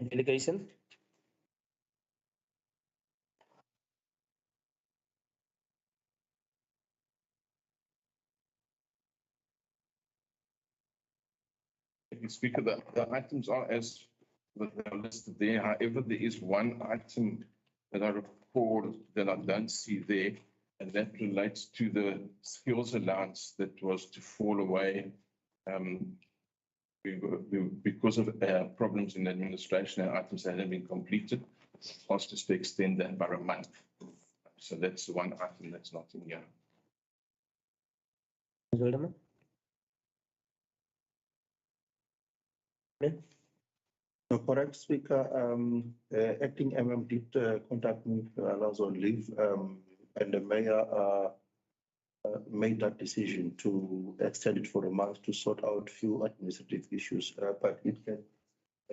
Delegation. Speaker, the items are as they are listed there. However, there is one item that I recall that I don't see there, and that relates to the skills allowance that was to fall away because of problems in administration and items that hadn't been completed. Asked us to extend that by a month. So that's the one item that's not in here. No, correct, Speaker. Acting MM did contact me while I was on leave, and the mayor made that decision to extend it for a month to sort out few administrative issues. But it can,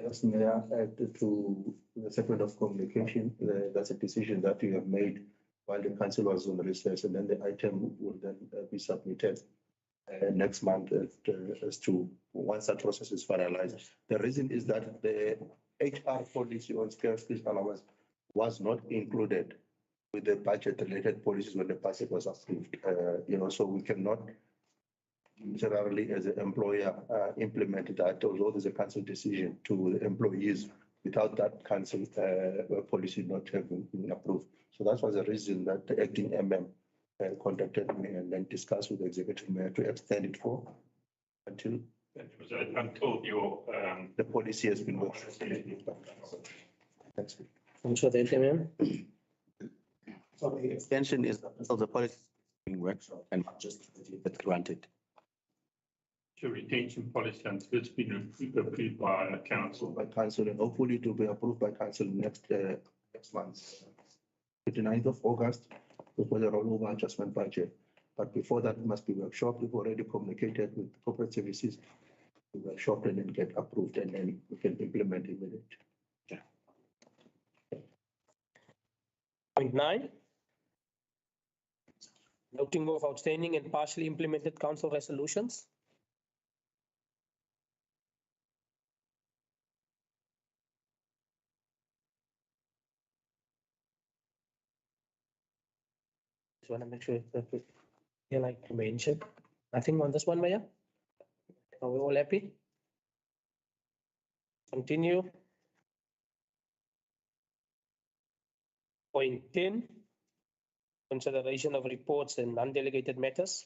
as mayor, add to the Secretary of Communication. That's a decision that we have made while the council was on recess, and then the item will then be submitted next month as to once that process is finalized. The reason is that the HR policy on skills allowance was not included with the budget-related policies when the budget was approved. So we cannot generally, as an employer, implement that, although there's a council decision to the employees without that council policy not having been approved. So that was the reason that the acting MM contacted me and then discussed with the executive mayor to extend it for until your the policy has been worked. Thanks. Also, the MM. So the extension is until the policy is being worked on and not just granted. your retention policy until it's been approved by council. By council, and hopefully it will be approved by council next month. 29th of August, before the rollover adjustment budget. But before that, it must be workshopped. We've already communicated with corporate services to workshop and then get approved, and then we can implement immediately. Point 9. Noting of outstanding and partially implemented council resolutions. Just want to make sure that we like to mention. Nothing on this one, Mayor? Are we all happy? Continue. Point 10. Consideration of reports and non-delegated matters.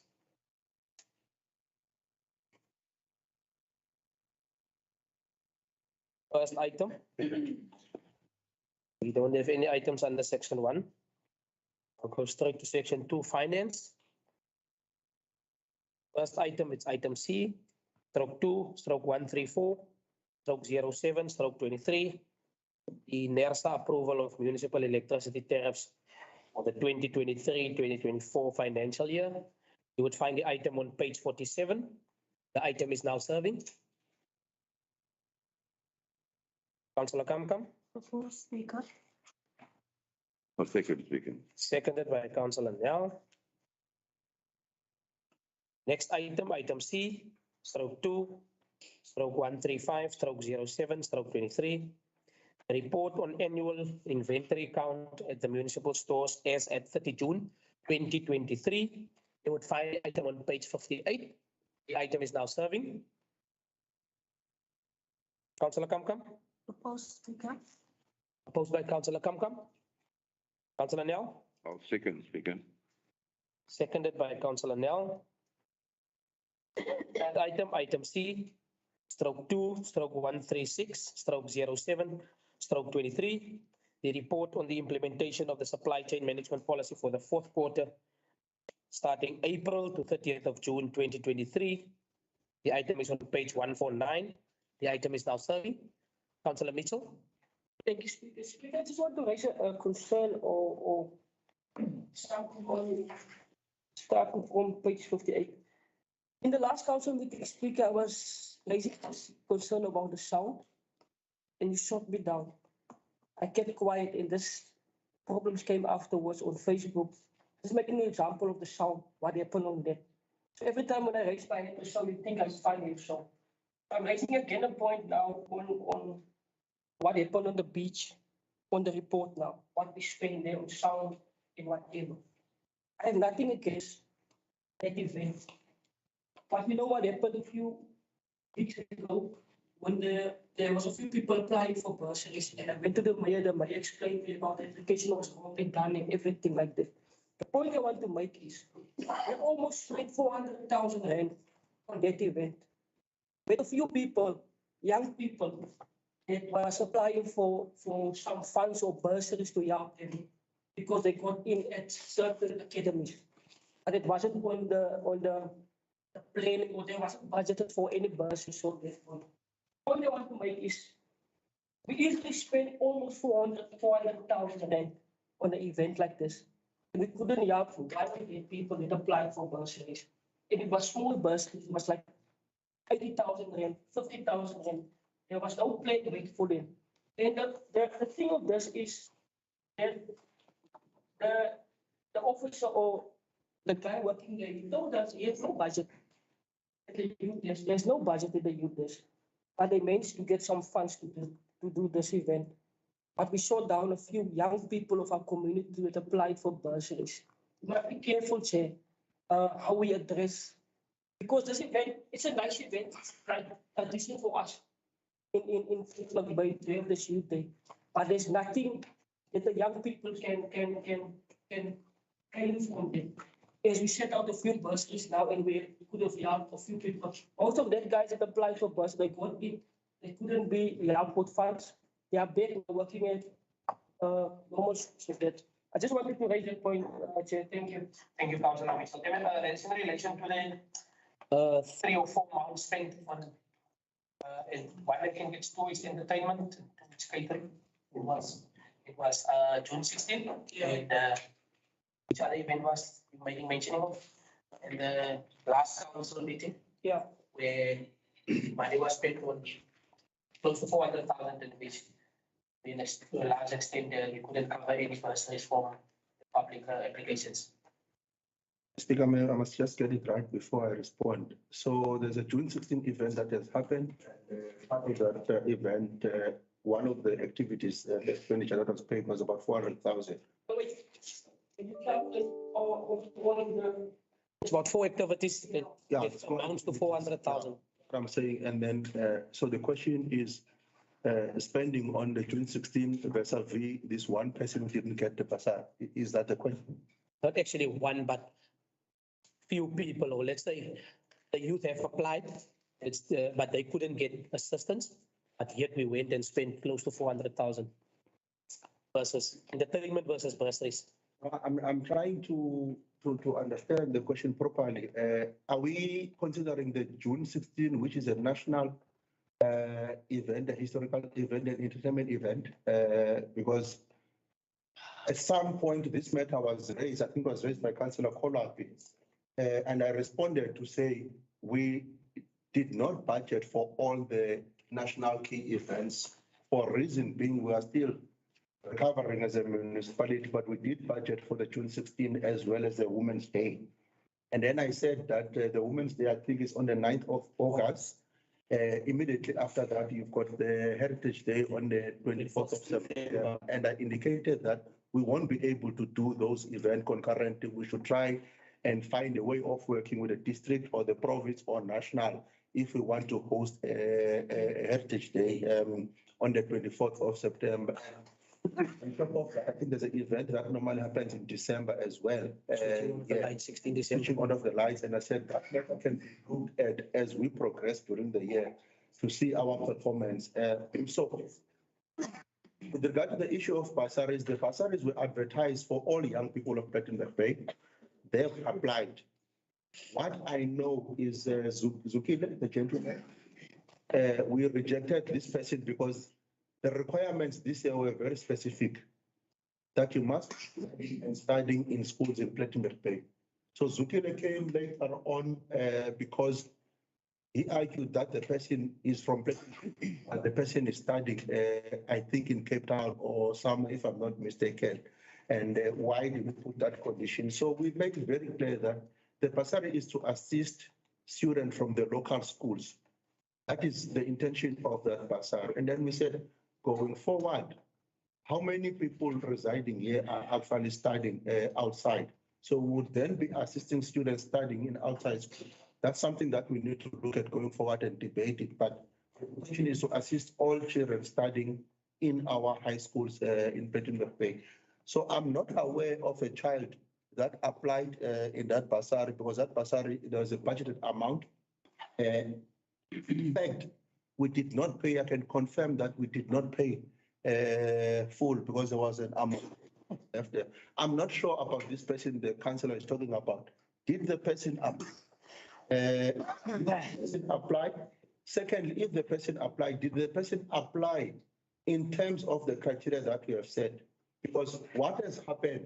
First item. We don't have any items under section 1. I'll go straight to section 2, finance. First item, it's item C, stroke 2, stroke 134, stroke 07, stroke 23. The NERSA approval of municipal electricity tariffs for the 2023-2024 financial year. You would find the item on page 47. The item is now serving. Councillor Kamkam. Speaker. I'll second, Speaker. Seconded by Councillor Nel. Next item, item C, stroke 2, stroke 135, stroke 07, stroke 23. Report on annual inventory count at the municipal stores as at 30 June 2023. You would find the item on page 58. The item is now serving. Councillor Kamkam. Proposed, Speaker. Opposed by Councillor Kamkam. Councillor Nel. I'll second, Speaker. Seconded by Councillor Nel. That item, item C, stroke 2, stroke 136, stroke 07, stroke 23. The report on the implementation of the supply chain management policy for the fourth quarter, starting April to 30th of June 2023. The item is on page 149. The item is now serving. Councillor Mitchell. Thank you, Speaker. Speaker, I just want to raise a concern or starting on page 58. In the last council meeting, Speaker, I was raising concern about the sound, and you shot me down. I kept quiet, and this problems came afterwards on Facebook. Just making an example of the sound, what happened on there. So every time when I raise my hand, so you think I'm fine with sound. I'm raising again a point now on what happened on the beach on the report now, what we spend there on sound and whatever. I have nothing against that event. But you know what happened a few weeks ago when there was a few people applying for bursaries and I went to the mayor explained to me about the application was already done and everything like that. The point I want to make is we almost spent 400,000 rand on that event. With a few people, young people, that was applying for some funds or bursaries to help them because they got in at certain academies. But it wasn't on the planning or there wasn't budgeted for any bursaries. So therefore, all I want to make is we easily spent almost 400,000 rand on an event like this. We couldn't help 100 people that applied for bursaries. And it was small bursaries, it was like 80,000 rand, 50,000 rand. There was no plan wait for them. And the thing of this is that the officer or the guy working there, he told us he has no budget. At the youth desk. There's no budget at the youth desk. But they managed to get some funds to do this event. But we shot down a few young people of our community that applied for bursaries. We must be careful, Chair, how we address, because this event, it's a nice event, right? Tradition for us in Plettenberg Bay to have this youth day. But there's nothing that the young people can claim from them. As we set out a few bursaries now and we could have helped a few people. Most of that guys that applied for bursaries, they got in, they couldn't be helped with funds. They are back working at normal shift that. I just wanted to raise that point, Chair. Thank you. Thank you, Councillor Mitchell. That's in relation to the 3 or 4 months spent on and one I think it's tourist entertainment, which catering. It was June 16th. Yeah. And which other event was you making mention of? And the last council meeting Yeah. where money was spent on close to 400,000 in which to a large extent you couldn't cover any bursaries from the public applications. Speaker, I must just get it right before I respond. So there's a June 16 event that has happened. Part of that event, one of the activities, the expenditure that was paid was about 400,000. So wait, can you calculate all of the? It's about 4 activities that Yeah, it amounts to 400,000. I'm saying, and then, so the question is, spending on the June 16 vis-a-vis this one person who didn't get the bursary. Is that the question? Not actually one, but few people, or let's say the youth have applied, but they couldn't get assistance, but yet we went and spent close to 400,000 versus entertainment versus bursaries. I'm trying to understand the question properly. Are we considering the June 16, which is a national event, a historical event, an entertainment event? Because at some point this matter was raised, I think it was raised by Councillor Kolapi, and I responded to say we did not budget for all the national key events, for reason being we are still recovering as a municipality, but we did budget for the June 16 as well as the Women's Day. And then I said that the Women's Day, I think, is on the 9th of August. Immediately after that, you've got the Heritage Day on the 24th of September. And I indicated that we won't be able to do those events concurrently. We should try and find a way of working with the district or the province or national if we want to host a Heritage Day on the 24th of September. On top of that, I think there's an event that normally happens in December as well. Yeah, 16 December. Switching on of the lights, and I said that can be looked at as we progress during the year to see our performance. So, with regard to the issue of bursaries, the bursaries were advertised for all young people of Plettenberg Bay. They have applied. What I know is Zukile, the gentleman, we rejected this person because the requirements this year were very specific, that you must be studying in schools in Plettenberg Bay. So Zukile came later on because he argued that the person is from Plettenberg Bay, and the person is studying, I think, in Cape Town or somewhere, if I'm not mistaken. And why did we put that condition? So we make it very clear that the bursary is to assist students from the local schools. That is the intention of that bursary. And then we said, going forward, how many people residing here are actually studying outside? So would then be assisting students studying in outside school. That's something that we need to look at going forward and debate it. But the question is to assist all children studying in our high schools in Plettenberg Bay. So I'm not aware of a child that applied in that bursary, because that bursary, there was a budgeted amount. And in fact, we did not pay. I can confirm that we did not pay full because there was an amount left there. I'm not sure about this person the councillor is talking about. Did the person apply? Secondly, if the person applied, did the person apply in terms of the criteria that we have set? Because what has happened,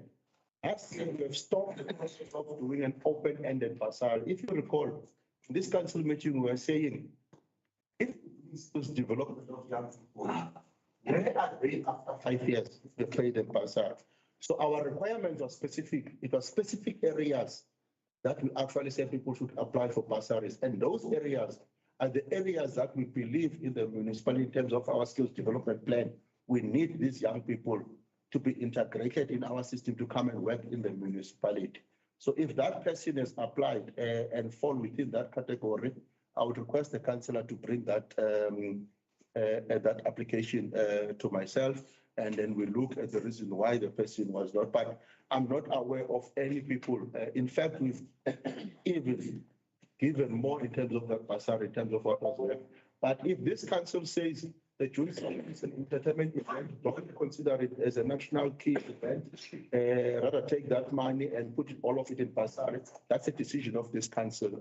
as we have stopped the process of doing an open-ended bursary. If you recall, in this council meeting, we were saying, if this was development of young people, where are they after 5 years if they pay the bursary? So our requirements are specific. It was specific areas that we actually say people should apply for bursaries. And those areas are the areas that we believe in the municipality in terms of our skills development plan. We need these young people to be integrated in our system to come and work in the municipality. So if that person has applied and fall within that category, I would request the councillor to bring that that application to myself, and then we look at the reason why the person was not. But I'm not aware of any people. In fact, we've even given more in terms of that bursary, in terms of what was left. But if this council says the June is an entertainment event, don't consider it as a national key event, rather take that money and put all of it in bursary. That's a decision of this council.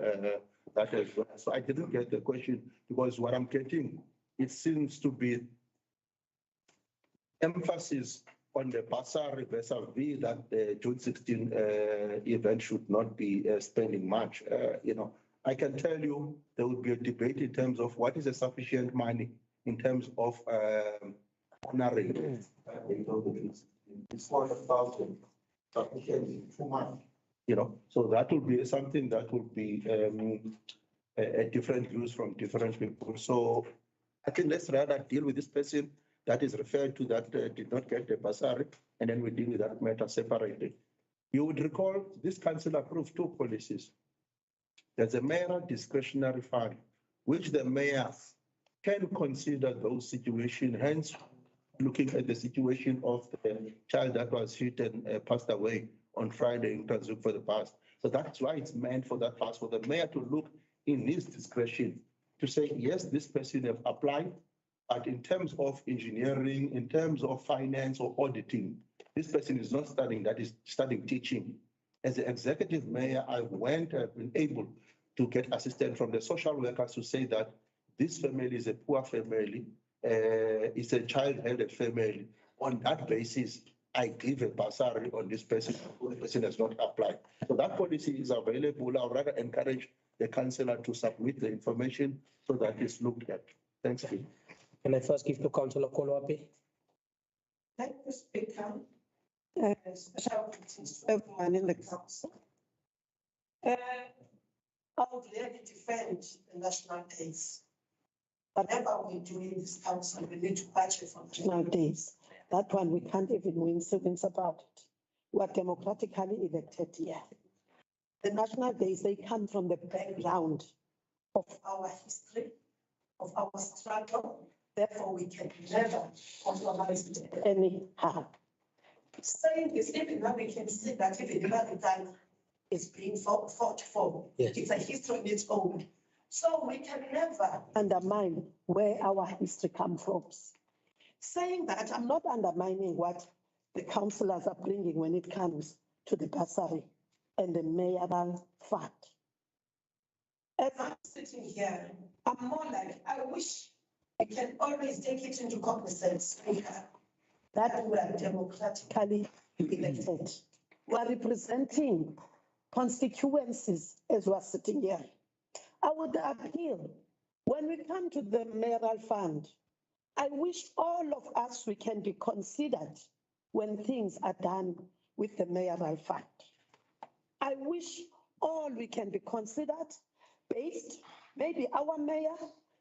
That is, so I didn't get the question, because what I'm getting, it seems to be emphasis on the bursary vis-a-vis that the June 16 event should not be spending much. I can tell you there will be a debate in terms of what is a sufficient money in terms of honoring. It's 400,000 sufficient for money. So that will be something that will be a different views from different people. So I think let's rather deal with this person that is referred to that did not get the bursary, and then we deal with that matter separately. You would recall this council approved two policies. There's a mayoral discretionary fund, which the mayor can consider those situations, hence looking at the situation of the child that was hit and passed away on Friday in Tanzuk for the past. So that's why it's meant for that past, for the mayor to look in his discretion to say, yes, this person have applied, but in terms of engineering, in terms of finance or auditing, this person is not studying, that is studying teaching. As the executive mayor, I've been able to get assistance from the social workers to say that this family is a poor family, it's a child-headed family. On that basis, I give a bursary on this person, the person has not applied. So that policy is available. I would rather encourage the councillor to submit the information so that it's looked at. Thanks, you. Can I first give to Councillor Koloapi? Thank you, Speaker. Special greetings to everyone in the council. I would really defend the national days. Whatever we do in this council, we need to budget for national days. That one, we can't even win seconds about it. We are democratically elected here. The national days, they come from the background of our history, of our struggle. Therefore, we can never compromise it anyhow. Saying this, even now we can see that even the Vatican is being fought for. Yes. It's a history in its own. So we can never undermine where our history comes from. Saying that, I'm not undermining what the councillors are bringing when it comes to the bursary and the mayoral fund. As I'm sitting here, I'm more like, I wish we can always take it into cognizance that we are democratically elected. We are representing constituencies as we are sitting here. I would appeal, when we come to the mayoral fund, I wish all of us, we can be considered when things are done with the mayoral fund. I wish all we can be considered based, maybe our mayor,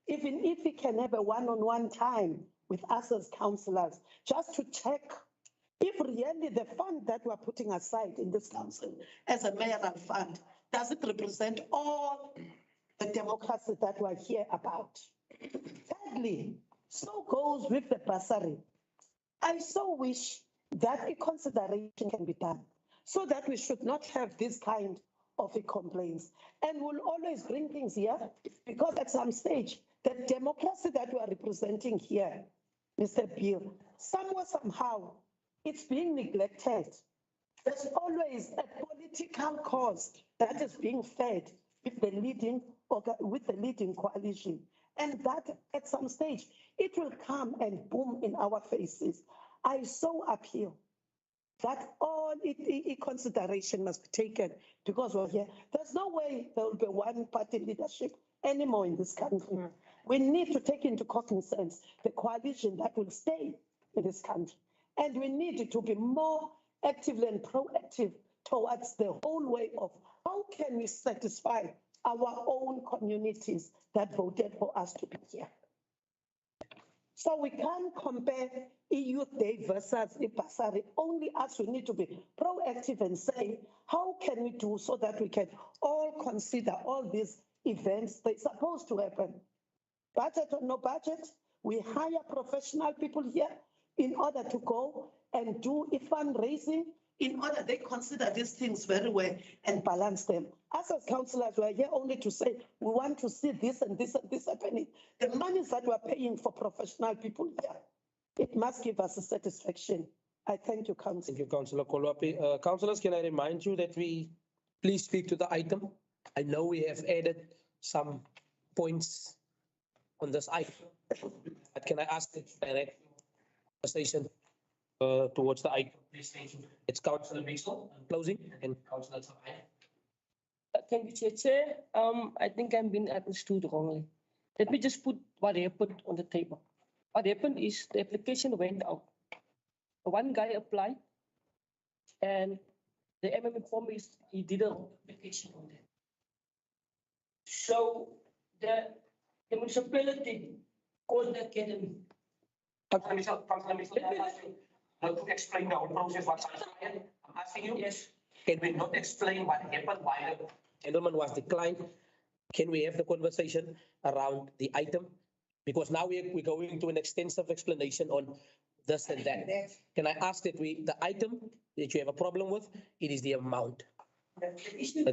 even if he can have a one-on-one time with us as councillors, just to check if really the fund that we're putting aside in this council as a mayoral fund, does it represent all the democracy that we're here about? Thirdly, so goes with the bursary. I so wish that a consideration can be done so that we should not have this kind of a complaints. And we'll always bring things here because at some stage, the democracy that we are representing here, Mr. Bill, somewhere, somehow, it's being neglected. There's always a political cause that is being fed with the leading coalition. And that at some stage, it will come and boom in our faces. I so appeal that all consideration must be taken because we're here. There's no way there will be one party leadership anymore in this country. We need to take into cognizance the coalition that will stay in this country. And we need to be more actively and proactive towards the whole way of how can we satisfy our own communities that voted for us to be here. So we can't compare Youth Day versus a bursary. Only us, we need to be proactive and say, how can we do so that we can all consider all these events they're supposed to happen? Budget or no budget, we hire professional people here in order to go and do a fundraising, in order they consider these things very well and balance them. Us as councillors, we are here only to say, we want to see this and this and this happening. The monies that we're paying for professional people here, it must give us a satisfaction. I thank you, Councillor. Thank you, Councillor Kolwapi. Councillors, can I remind you that we please speak to the item? I know we have added some points on this item, but can I ask the direct conversation towards the item? It's Councillor Mitchell closing and Councillor Tsai. Thank you, Chair. I think I'm being understood wrongly. Let me just put what happened on the table. What happened is the application went out. One guy applied and the MM informed me he did an application on that. So the municipality called the academy. Councillor Mitchell, to explain the whole process, what's I'm asking you. Yes. Can we not explain what happened, why the gentleman was declined? Can we have the conversation around the item? Because now we're going to an extensive explanation on this and that. Can I ask that the item that you have a problem with, it is the amount that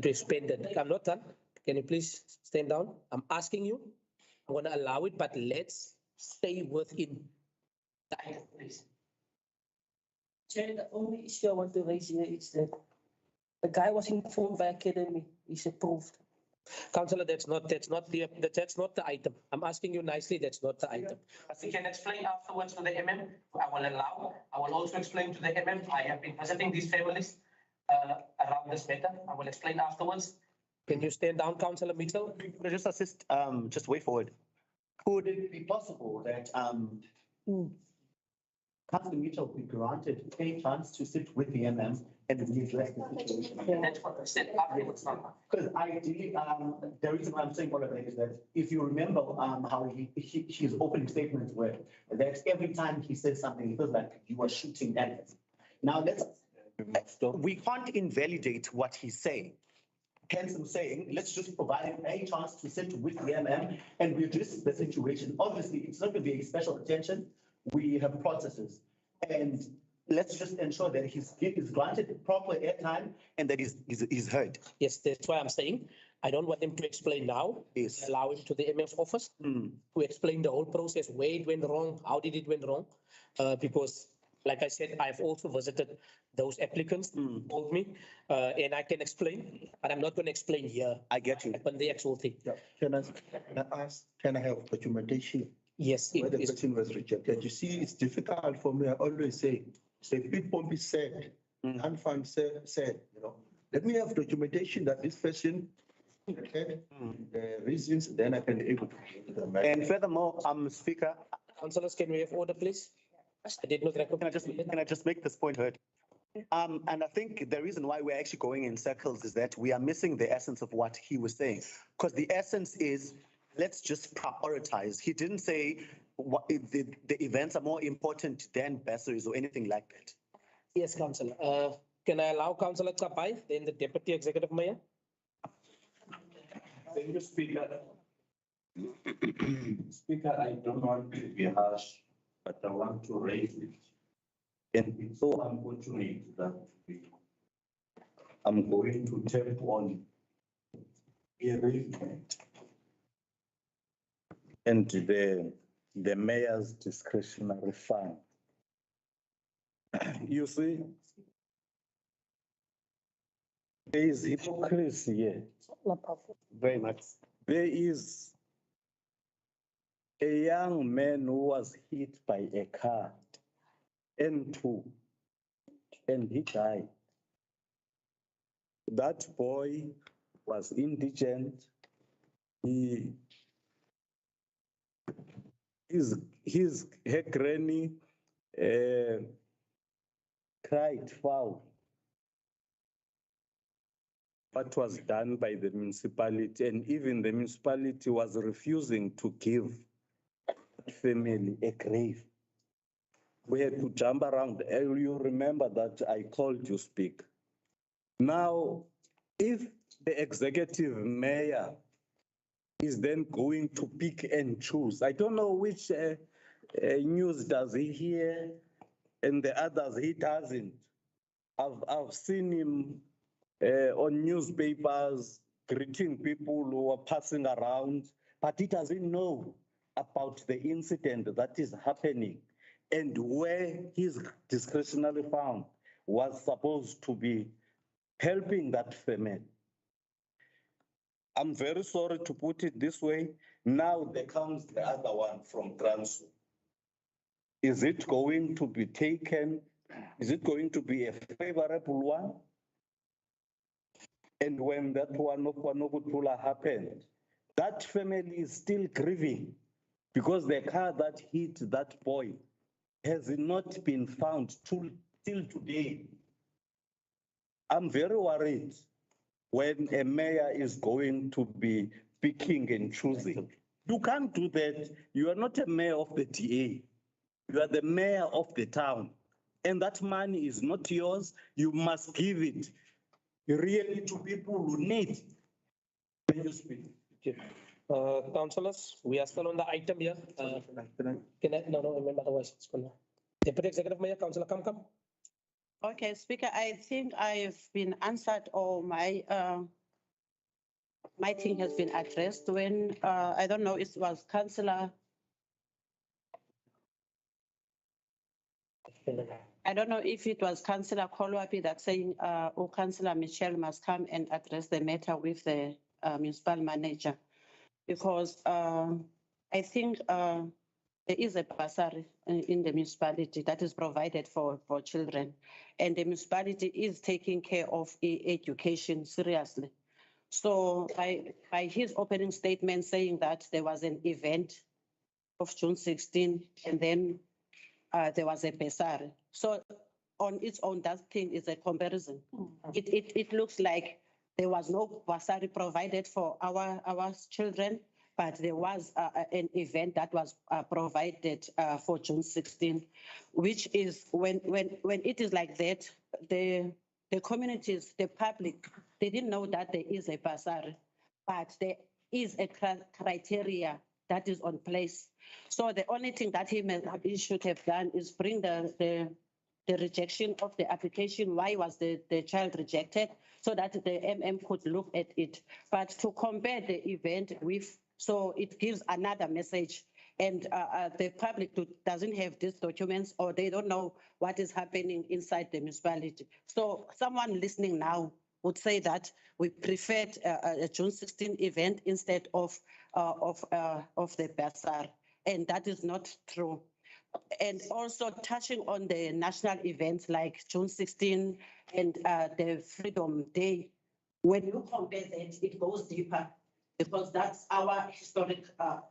we spent. I'm not done. Can you please stand down? I'm asking you. I'm going to allow it, but let's stay within the item, please. Chair, the only issue I want to raise here is that the guy was informed by academy. He's approved. Councillor, that's not the item. I'm asking you nicely, that's not the item. But we can explain afterwards to the MM. I will also explain to the MM. I have been visiting these families around this matter. I will explain afterwards. Can you stand down, Councillor Mitchell? Could I just assist, just way forward? Could it be possible that Councillor Mitchell be granted a chance to sit with the MM and address the situation? That's what I said. Because ideally, the reason why I'm saying all of that is that if you remember how his opening statements were, that every time he says something, it feels like you are shooting at it. Now we can't invalidate what he's saying. Hence, I'm saying, let's just provide him a chance to sit with the MM and reduce the situation. Obviously, it's not going to be a special attention. We have processes, and let's just ensure that he's granted proper airtime and that he's heard. Yes, that's why I'm saying I don't want him to explain now. Yes. Allow him to the MM's office to explain the whole process, where it went wrong, how did it went wrong, because like I said, I've also visited those applicants, told me, and I can explain, but I'm not going to explain here. I get you. On the actual thing. Yeah. Can I have documentation? Yes. Where the person was rejected. You see, it's difficult for me. I always say, Pete Pompey said, Anfan said, let me have documentation that this person the reasons, then I can be able to. And furthermore, Speaker. Councillors, can we have order, please? I did not recognize. Can I just make this point heard? And I think the reason why we're actually going in circles is that we are missing the essence of what he was saying. Because the essence is, let's just prioritize. He didn't say the events are more important than bursaries or anything like that. Yes, Councillor. Can I allow Councillor Kapai, then the Deputy Executive Mayor? Thank you, Speaker. Speaker, I don't want to be harsh, but I want to raise it. And it's so unfortunate that I'm going to tap on a arrangement and the mayor's discretionary fund. You see, there is hypocrisy here. Very much. There is a young man who was hit by a car, N2, and he died. That boy was indigent. Her granny cried foul. What was done by the municipality, and even the municipality was refusing to give that family a grave. We had to jump around. You remember that I called you speak. Now, if the executive mayor is then going to pick and choose, I don't know which news does he hear and the others he doesn't. I've seen him on newspapers greeting people who are passing around, but he doesn't know about the incident that is happening and where his discretionary fund was supposed to be helping that family. I'm very sorry to put it this way. Now there comes the other one from Transu. Is it going to be taken? Is it going to be a favorable one? And when that one of Wanokutula happened, that family is still grieving because the car that hit that boy has not been found till today. I'm very worried when a mayor is going to be picking and choosing. You can't do that. You are not a mayor of the DA. You are the mayor of the town. And that money is not yours. You must give it really to people who need. Can you speak? Councillors, we are still on the item here. No, remember otherwise it's gonna. Deputy Executive Mayor, Councillor Kamkam. Okay, Speaker, I think I've been answered, or my thing has been addressed when, I don't know, it was Councillor, I don't know if it was Councillor Kolwapi that saying, or Councillor Michelle must come and address the matter with the municipal manager. Because I think there is a bursary in the municipality that is provided for children, and the municipality is taking care of education seriously. So by his opening statement saying that there was an event of June 16, and then there was a bursary. So on its own, that thing is a comparison. It looks like there was no bursary provided for our children, but there was an event that was provided for June 16, which is when it is like that, the communities, the public, they didn't know that there is a bursary, but there is a criteria that is on place. So the only thing that he should have done is bring the rejection of the application. Why was the child rejected? So that the MM could look at it. But to compare the event with, so it gives another message, and the public doesn't have these documents, or they don't know what is happening inside the municipality. So someone listening now would say that we preferred a June 16 event instead of the bursary, and that is not true. And also touching on the national events like June 16 and the Freedom Day, when you compare that, it goes deeper, because that's our historic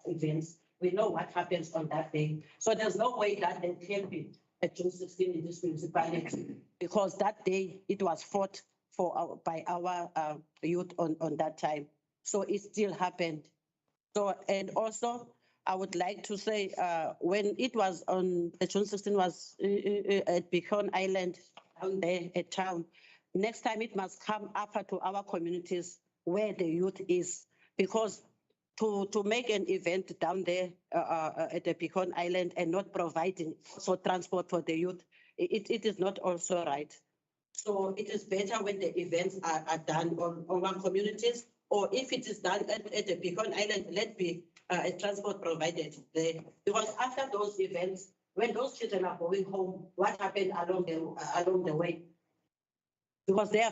events. We know what happens on that day. So there's no way that there can be a June 16 in this municipality, because that day it was fought for by our youth on that time. So it still happened. So, and also I would like to say, when it was on, June 16 was at Beacon Island, down there at town, next time it must come up to our communities where the youth is, because to make an event down there at the Beacon Island and not providing so transport for the youth, it is not also right. So it is better when the events are done on our communities, or if it is done at the Beacon Island, let be a transport provided there. Because after those events, when those children are going home, what happened along the way? Because they are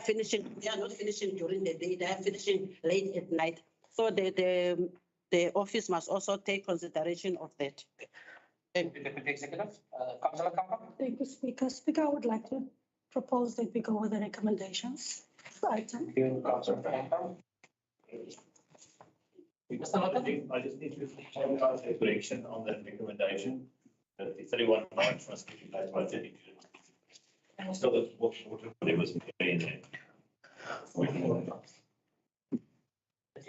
not finishing during the day, they are finishing late at night. So the office must also take consideration of that. Deputy Executive, Councillor Kapa. Thank you, Speaker. Speaker, I would like to propose that we go with the recommendations. Item. Councillor Kapa. Mr. Norton? I just need to change the correction on that recommendation. The 31 March must be replaced by 32. Still, the water was in there.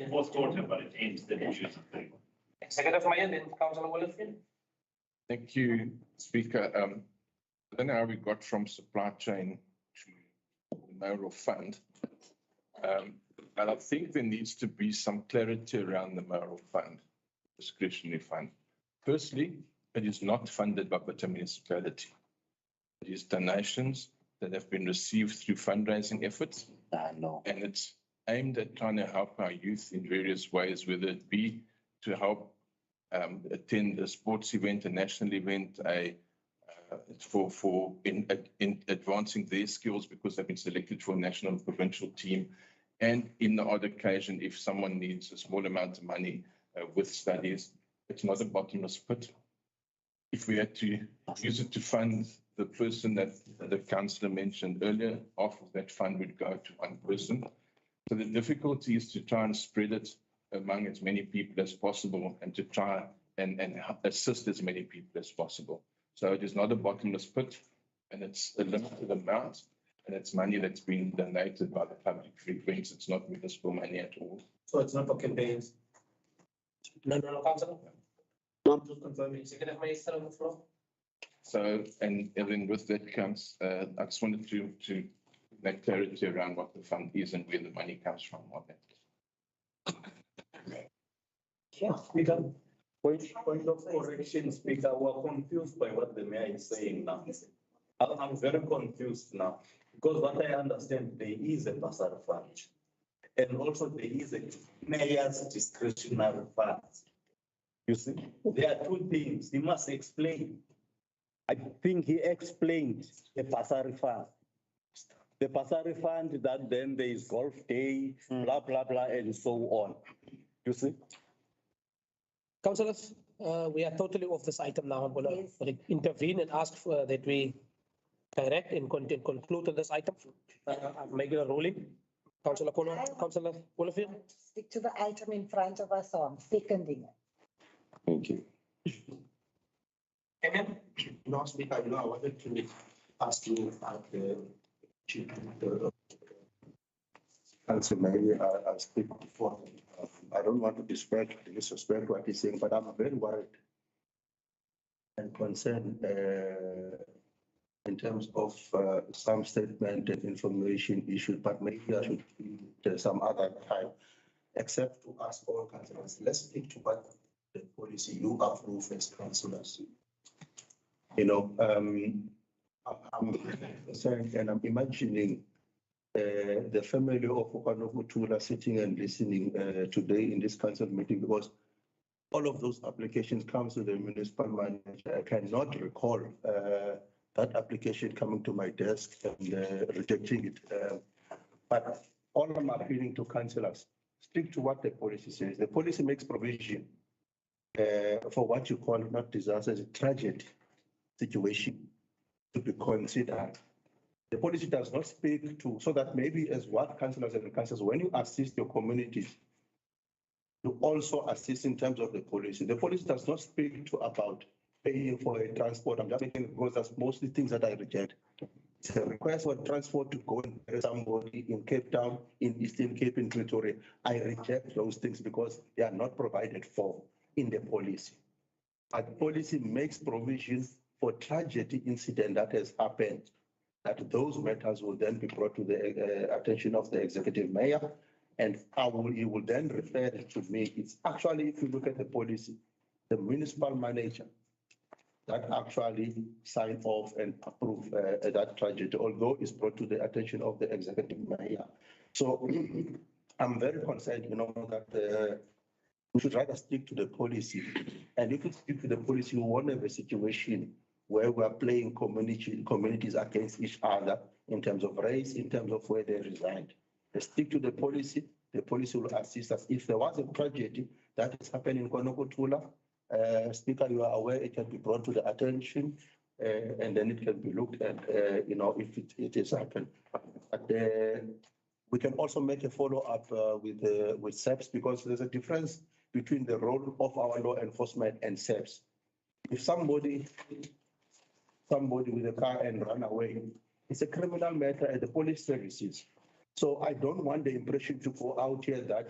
Fourth quarter, but it ends the issues. Executive Mayor, then Councillor Willowfield. Thank you, Speaker. I don't know how we got from supply chain to the mayoral fund. But I think there needs to be some clarity around the mayoral fund, discretionary fund. Firstly, it is not funded by the municipality. It is donations that have been received through fundraising efforts. No. And it's aimed at trying to help our youth in various ways, whether it be to help attend a sports event, a national event, in advancing their skills because they've been selected for a national and provincial team. And in the odd occasion, if someone needs a small amount of money with studies, it's not a bottomless pit. If we had to use it to fund the person that the councillor mentioned earlier, half of that fund would go to one person. So the difficulty is to try and spread it among as many people as possible and to try and assist as many people as possible. So it is not a bottomless pit, and it's a limited amount, and it's money that's been donated by the public for events. It's not municipal money at all. So it's not for campaigns. No, Councillor. No, I'm just confirming. Executive Mayor, still on the floor. So, and then with that comes, I just wanted to make clarity around what the fund is and where the money comes from on that. Yeah, Speaker, point of correction, Speaker, we're confused by what the mayor is saying now. I'm very confused now, because what I understand, there is a bursary fund. And also there is a mayor's discretionary fund. You see, there are two things, he must explain. I think he explained the bursary fund. The bursary fund that then there is golf day, blah, blah, blah, and so on. You see? Councillors, we are totally off this item now. I'm going to intervene and ask for that we direct and conclude on this item. I'm making a ruling. Councillor Kono, Councillor Willowfield. Stick to the item in front of us, so I'm seconding it. Thank you. Amen. No, Speaker, I wanted to ask you about the Council maybe I speak before. I don't want to disrespect what he's saying, but I'm very worried and concerned in terms of some statement and information issued, but maybe I should do some other time, except to ask all councillors, let's stick to what the policy you approve as councillors. You know, I'm concerned and I'm imagining the family of Okanoku Tula sitting and listening today in this council meeting, because all of those applications comes to the municipal manager. I cannot recall that application coming to my desk and rejecting it. But all I'm appealing to councillors, stick to what the policy says. The policy makes provision for what you call not disaster, a tragedy situation to be considered. The policy does not speak to, so that maybe as what councillors and councillors, when you assist your communities, you also assist in terms of the policy. The policy does not speak to about paying for a transport. I'm just making, because that's mostly things that I reject. It's a request for transport to go and bury somebody in Cape Town, in Eastern Cape, in Pretoria. I reject those things because they are not provided for in the policy. But policy makes provisions for tragedy incident that has happened, that those matters will then be brought to the attention of the executive mayor. And he will then refer it to me. It's actually, if you look at the policy, the municipal manager that actually sign off and approve that tragedy, although it's brought to the attention of the executive mayor. So I'm very concerned, that we should rather stick to the policy. And if we stick to the policy, we won't have a situation where we are playing communities against each other in terms of race, in terms of where they reside. Let's stick to the policy will assist us. If there was a tragedy that is happening in Konokotula, Speaker, you are aware it can be brought to the attention and then it can be looked at, if it has happened. But we can also make a follow-up with SEPS, because there's a difference between the role of our law enforcement and SEPS. If somebody with a car and run away, it's a criminal matter at the police services. So I don't want the impression to go out here that,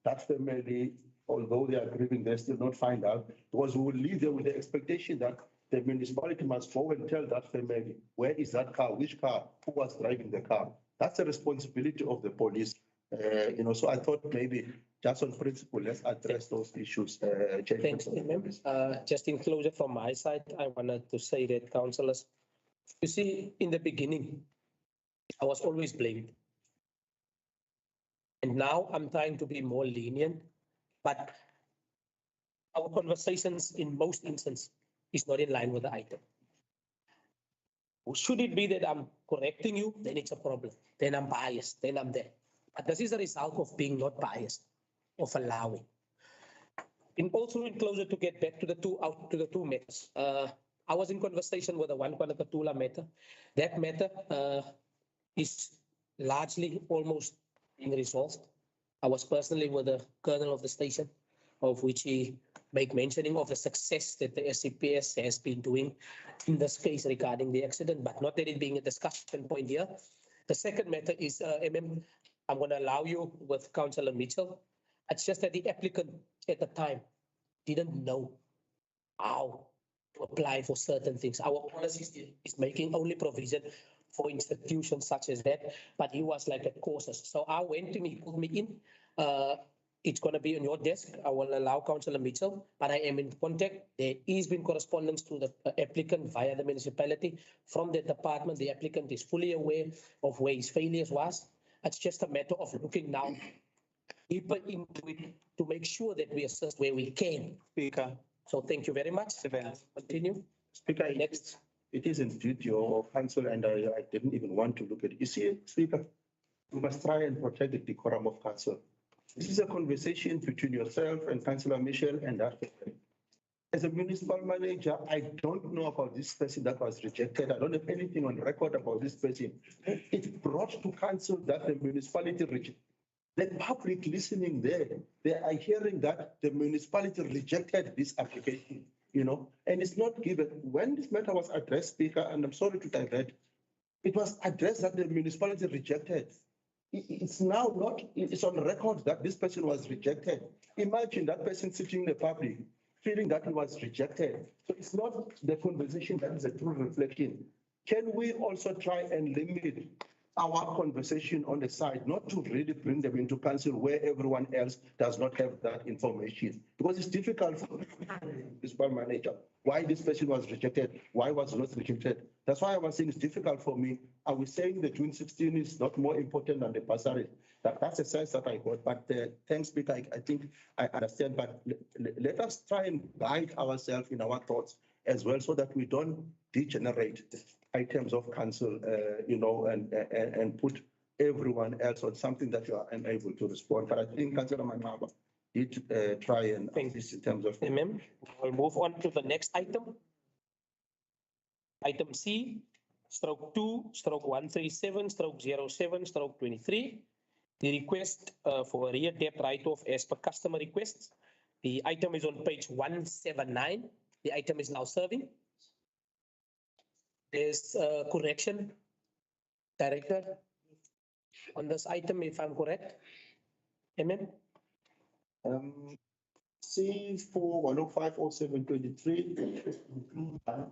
that family, although they are grieving, they still not find out, because we will leave them with the expectation that the municipality must go and tell that family, where is that car, which car, who was driving the car. That's a responsibility of the police. So I thought maybe just on principle, let's address those issues. Thanks, members. Just in closure from my side, I wanted to say that, councillors, you see, in the beginning, I was always blamed. And now I'm trying to be more lenient, but our conversations in most instances is not in line with the item. Should it be that I'm correcting you, then it's a problem. Then I'm biased, then I'm there. But this is a result of being not biased, of allowing. Also in closure, to get back to the two matters. I was in conversation with the one Kwanakatula matter. That matter is largely almost being resolved. I was personally with the colonel of the station, of which he make mentioning of the success that the SCPS has been doing in this case regarding the accident, but not that it being a discussion point here. The second matter is, I'm going to allow you with Councillor Mitchell. It's just that the applicant at the time didn't know how to apply for certain things. Our policy is making only provision for institutions such as that, but he was like at courses. So I went to him, he pulled me in. It's going to be on your desk. I will allow Councillor Mitchell, but I am in contact. There is been correspondence to the applicant via the municipality. From the department, the applicant is fully aware of where his failures was. It's just a matter of looking now deeper into it to make sure that we assist where we can. Speaker. So thank you very much. Continue. Speaker, next. It is indeed your council, and I didn't even want to look at it. You see, Speaker, we must try and protect the decorum of council. This is a conversation between yourself and Councillor Michel and that person. As a municipal manager, I don't know about this person that was rejected. I don't have anything on record about this person. It's brought to council that the municipality rejected. The public listening there, they are hearing that the municipality rejected this application, and it's not given. When this matter was addressed, Speaker, and I'm sorry to divert, it was addressed that the municipality rejected. It's now not, it's on record that this person was rejected. Imagine that person sitting in the public feeling that he was rejected. So it's not the conversation that is a true reflection. Can we also try and limit our conversation on the side, not to really bring them into council where everyone else does not have that information? Because it's difficult for the municipal manager. Why this person was rejected? Why was not rejected? That's why I was saying it's difficult for me. I was saying the June 16 is not more important than the bursary. That's a sense that I got. But thanks, Speaker. I think I understand. But let us try and guide ourselves in our thoughts as well, so that we don't degenerate items of council, and put everyone else on something that you are unable to respond. But I think Councillor Manaba did try and think this in terms of. We'll move on to the next item. Item C, stroke 2, stroke 137, stroke 07, stroke 23. The request for a rear debt write-off as per customer requests. The item is on page 179. The item is now serving. There's a correction, Director, on this item, if I'm correct. C4-105-07-23,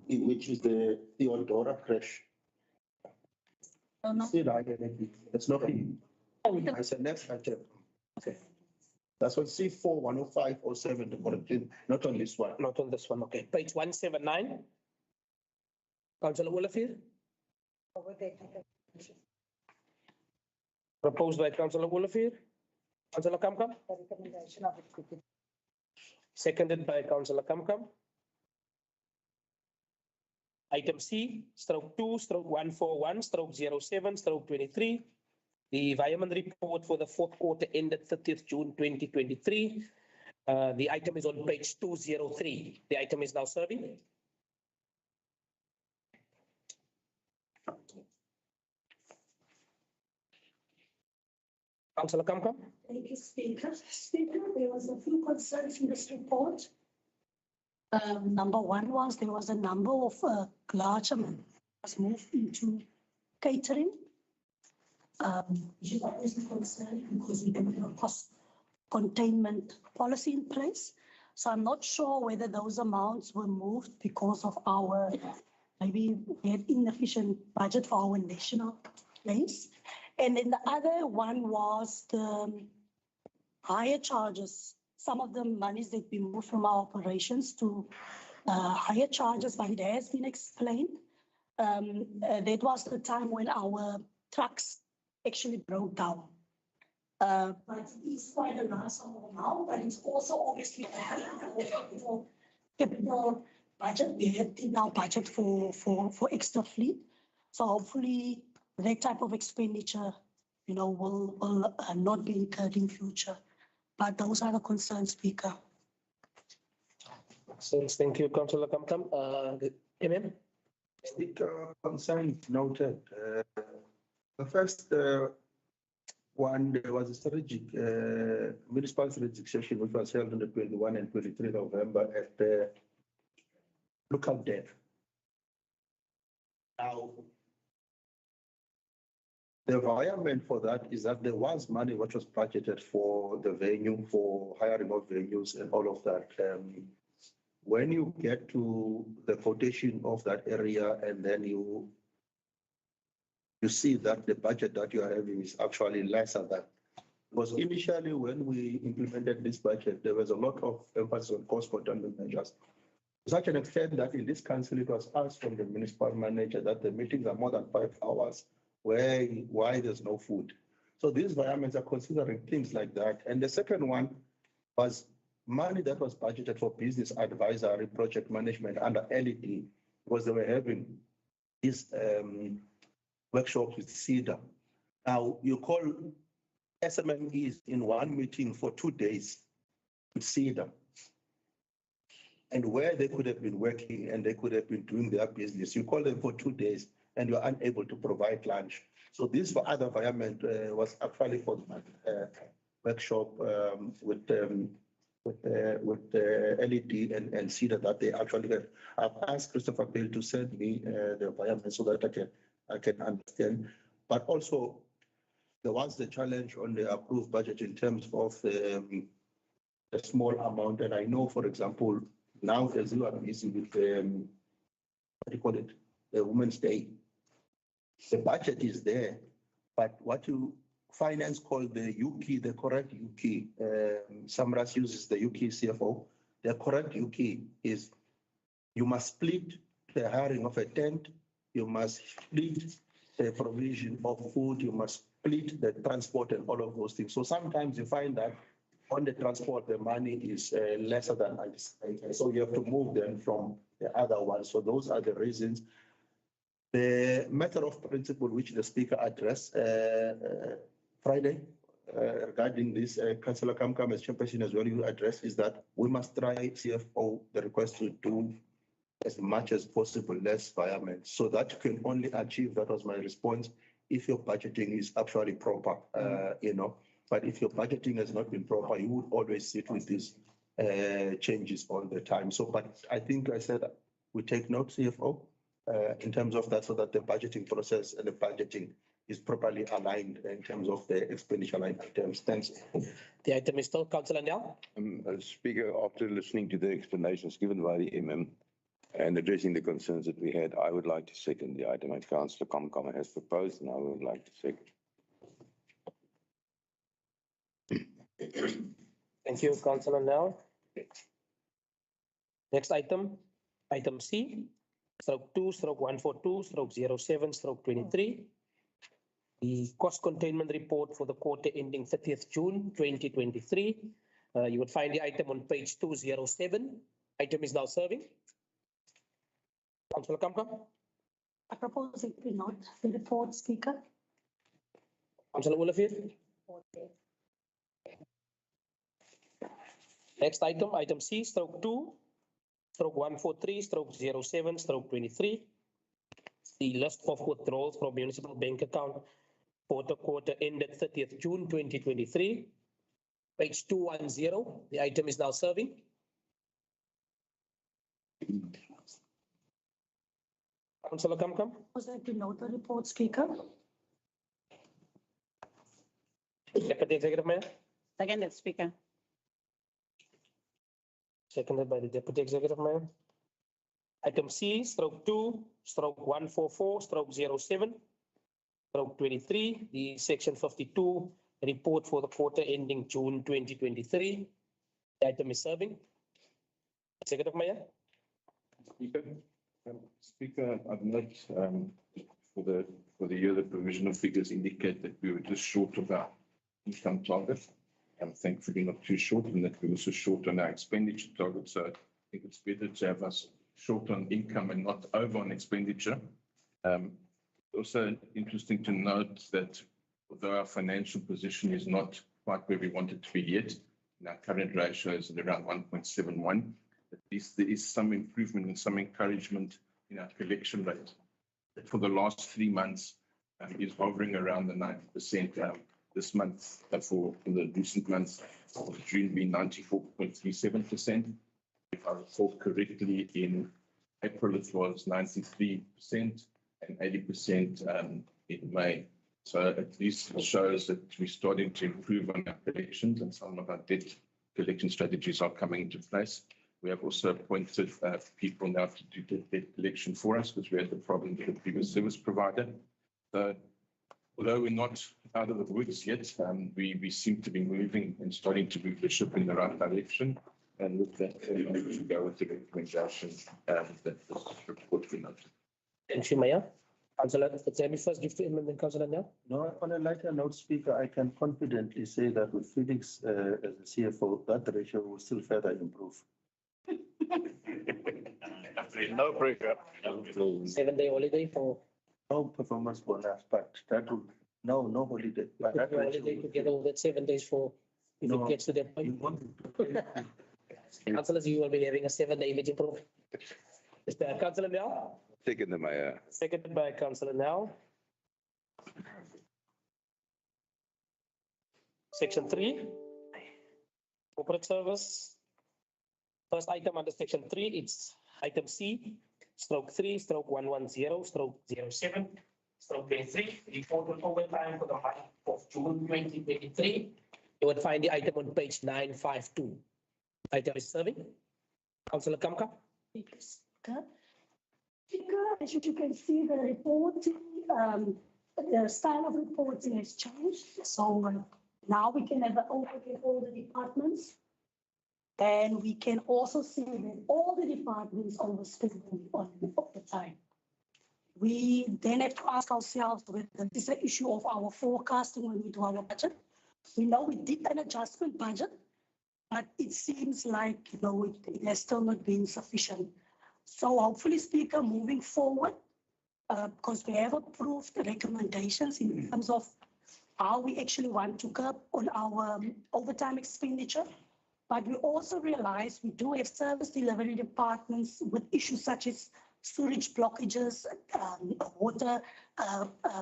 which is the Theodora crash. See that, it's not in. I said next item. Okay. That's what C4-105-07, not on this one. Not on this one, okay. Page 179. Councillor Olivier, proposed by Councillor Olivier. Councillor Kamkam, seconded by Councillor Kamkam. Item C, stroke 2, stroke 141, stroke 07, stroke 23. The environment report for the fourth quarter ended 30th June 2023. The item is on page 203. The item is now serving. Councillor Kamkam. Thank you, Speaker. Speaker, there was a few concerns in this report. Number one was there was a number of large amount was moved into catering. Which is obviously concerning because we don't have a cost containment policy in place. So I'm not sure whether those amounts were moved because of our, maybe we had inefficient budget for our national place. And then the other one was the higher charges. Some of the monies that we moved from our operations to higher charges, but it has been explained. That was the time when our trucks actually broke down. But it's quite a large amount, but it's also obviously a capital budget. We had in our budget for extra fleet. So hopefully that type of expenditure, will not be incurred in future. But those are the concerns, Speaker. Thank you, Councillor Kamkam. MM? Speaker, concern noted. The first one, there was a strategic municipal strategic session which was held on the 21 and 23 November at the local dev. Now, the environment for that is that there was money which was budgeted for the venue, for hiring of venues and all of that. When you get to the quotation of that area and then you see that the budget that you are having is actually lesser than. Because initially when we implemented this budget, there was a lot of emphasis on cost containment measures. To such an extent that in this council, it was asked from the municipal manager that the meetings are more than 5 hours, why there's no food. So these environments are considering things like that. And the second one was money that was budgeted for business advisory project management under LED, because they were having this workshop with CEDA. Now you call SMMEs in one meeting for 2 days with CEDA, and where they could have been working and they could have been doing their business, you call them for 2 days and you're unable to provide lunch. So this for other environment was actually for the workshop with LED and CEDA that they actually have. I've asked Christopher Bale to send me the environment so that I can understand. But also there was the challenge on the approved budget in terms of the small amount. And I know, for example, now as you are busy with what do you call it, the Women's Day, the budget is there, but what you finance called the UK, the correct UK, Samras uses the UK CFO, the correct UK is you must split the hiring of a tent, you must split the provision of food, you must split the transport and all of those things. So sometimes you find that on the transport, the money is lesser than anticipated. So you have to move them from the other one. So those are the reasons. The matter of principle which the speaker addressed Friday regarding this, Councillor Kamkam as chairperson as well, you address is that we must try CFO the request to do as much as possible less environment. So that you can only achieve, that was my response, if your budgeting is actually proper, But if your budgeting has not been proper, you would always sit with these changes all the time. So, but I think I said we take note, CFO, in terms of that, so that the budgeting process and the budgeting is properly aligned in terms of the expenditure line items. Thanks. The item is still Councillor Nel. Speaker, after listening to the explanations given by the MM and addressing the concerns that we had, I would like to second the item that Councillor Kamkama has proposed, and I would like to second. Thank you, Councillor Nel. Next item, item C, stroke 2/142/07/23. The cost containment report for the quarter ending 30th June 2023. You would find the item on page 207. Item is now serving. Councillor Kamka. I propose it be not the report, Speaker. Councillor Olivier. Next item, item C, stroke 2/143/07/23. The list of withdrawals from municipal bank account for the quarter ended 30th June 2023. Page 210, the item is now serving. Councillor Kamkam. Propose it be not the report, Speaker. Deputy Executive Mayor. Seconded, Speaker. Seconded by the Deputy Executive Mayor. Item C, stroke 2/144/07/23, the section 52 report for the quarter ending June 2023. The item is serving. Executive Mayor. Speaker, I've noted for the year, the provisional figures indicate that we were just short of our income target. Thankfully not too short, and that we're also short on our expenditure target. So I think it's better to have us short on income and not over on expenditure. Also interesting to note that although our financial position is not quite where we want it to be yet, and our current ratio is at around 1.71, at least there is some improvement and some encouragement in our collection rate. That for the last 3 months is hovering around the 90%. This month, for the recent months of June, being 94.37%. If I recall correctly, in April it was 93% and 80% in May. So at least it shows that we're starting to improve on our collections, and some of our debt collection strategies are coming into place. We have also appointed people now to do debt collection for us, because we had the problem with the previous service provider. So although we're not out of the woods yet, we seem to be moving and starting to move the ship in the right direction. And with that, we go with the recommendation that this report be noted. Thank you, Mayor. Councillor, let me first give to him and then Councillor now. No, on a lighter note, Speaker, I can confidently say that with Felix as the CFO, that ratio will still further improve. No pressure. 7-day holiday for No performance bonus, but that will, no holiday. But that ratio holiday will- together with that 7 days for if No, it gets to that you point. want Councillors, you will be having a 7-day image improvement. Mr. Councillor now. Second, the Mayor. Seconded by Councillor now. Section 3, corporate service. First item under section 3, it's item C, stroke 3/110/07/23. Report on overtime for the month of June 2023. You would find the item on page 952. Item is serving. Councillor Kamka. Speaker, as you can see, the reporting, the style of reporting has changed. So now we can have an overview of all the departments. And we can also see that all the departments overspending on the time. We then have to ask ourselves whether this is an issue of our forecasting when we do our budget. We know we did an adjustment budget, but it seems like, it has still not been sufficient. So hopefully, Speaker, moving forward, because we have approved the recommendations in terms of how we actually want to curb on our overtime expenditure. But we also realize we do have service delivery departments with issues such as sewage blockages, water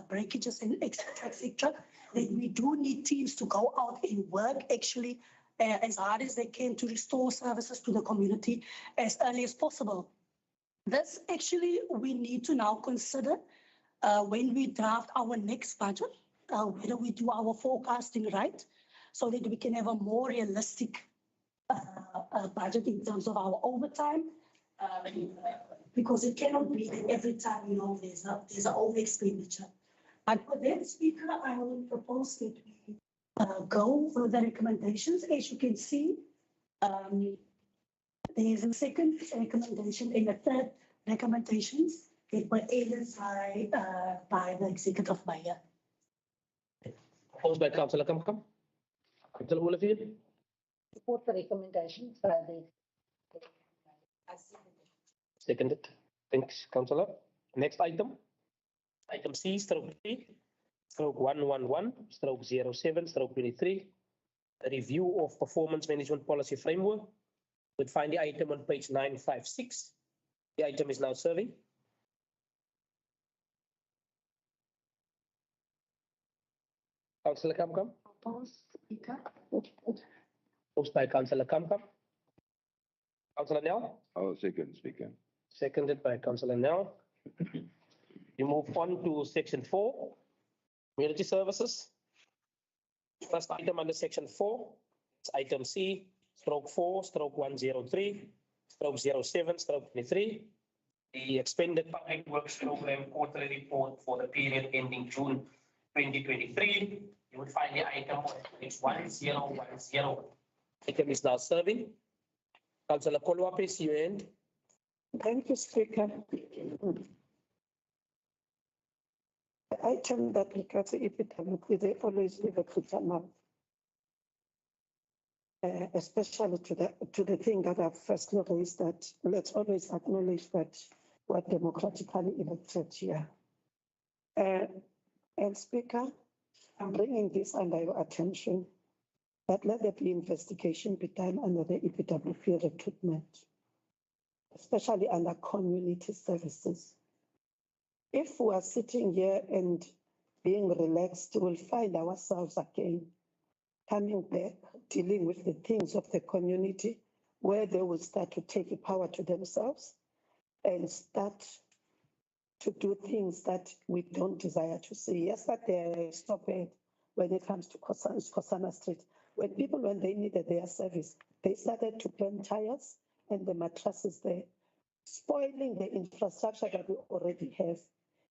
breakages, and et cetera, that we do need teams to go out and work actually as hard as they can to restore services to the community as early as possible. This actually, we need to now consider when we draft our next budget, whether we do our forecasting right, so that we can have a more realistic budget in terms of our overtime. Because it cannot be that every time, there's an over expenditure. But for that, Speaker, I will propose that we go for the recommendations. As you can see, there is a second recommendation and a third recommendations that were aided by the executive mayor. Proposed by Councillor Kamkam. Councillor Olivier. Support the recommendations by the. Seconded. Thanks, Councillor. Next item. Item C, stroke 3, stroke 111, stroke 07, stroke 23. A review of performance management policy framework. You'll find the item on page 956. The item is now serving. Councillor Kamkam. Proposed by Councillor Kamkam. Councillor Nell. Oh, second, Speaker. Seconded by Councillor Nell. You move on to section 4, community services. First item under section 4, it's item C, stroke 4, stroke 103, stroke 07, stroke 23. The expended public works program quarterly report for the period ending June 2023. You will find the item on page 1010. Item is now serving. Councillor Kolwape, you end. Thank you, Speaker. The item that regards the EPWP, they always leave it to turn especially to the thing that I've firstly raised, that let's always acknowledge that we're democratically elected here. And Speaker, I'm bringing this under your attention, that let there be investigation be done under the EPWP recruitment, especially under community services. If we are sitting here and being relaxed, we'll find ourselves again coming back, dealing with the things of the community, where they will start to take the power to themselves and start to do things that we don't desire to see. Yesterday, I stopped it when it comes to Kosana Street. When people, when they needed their service, they started to burn tires and the mattresses there, spoiling the infrastructure that we already have,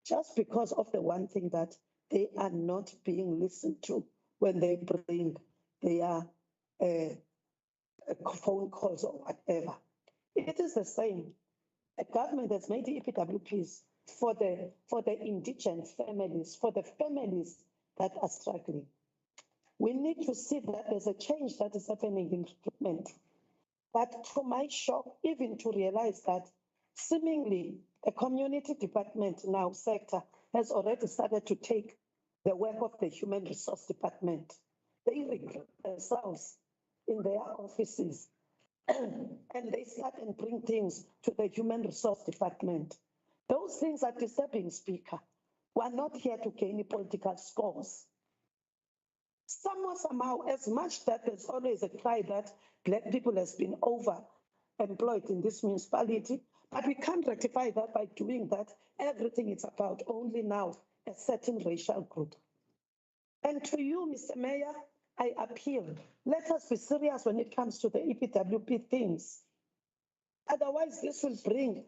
just because of the one thing that they are not being listened to when they bring their phone calls or whatever. It is the same. The government has made the EPWPs for the indigent families, for the families that are struggling. We need to see that there's a change that is happening in recruitment. But to my shock, even to realize that seemingly a community department now sector has already started to take the work of the human resource department. They recruit themselves in their offices and they start and bring things to the human resource department. Those things are disturbing, Speaker. We're not here to gain political scores. Somehow, as much that there's always a cry that Black people has been overemployed in this municipality, but we can't rectify that by doing that. Everything is about only now a certain racial group. And to you, Mr. Mayor, I appeal, let us be serious when it comes to the EPWP things. Otherwise, this will bring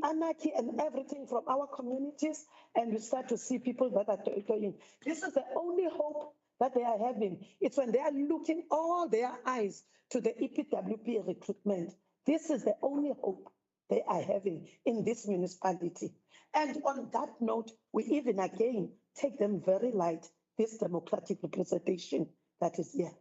anarchy and everything from our communities, and we start to see people that are going. This is the only hope that they are having. It's when they are looking all their eyes to the EPWP recruitment. This is the only hope they are having in this municipality. And on that note, we even again take them very light, this democratic representation that is here.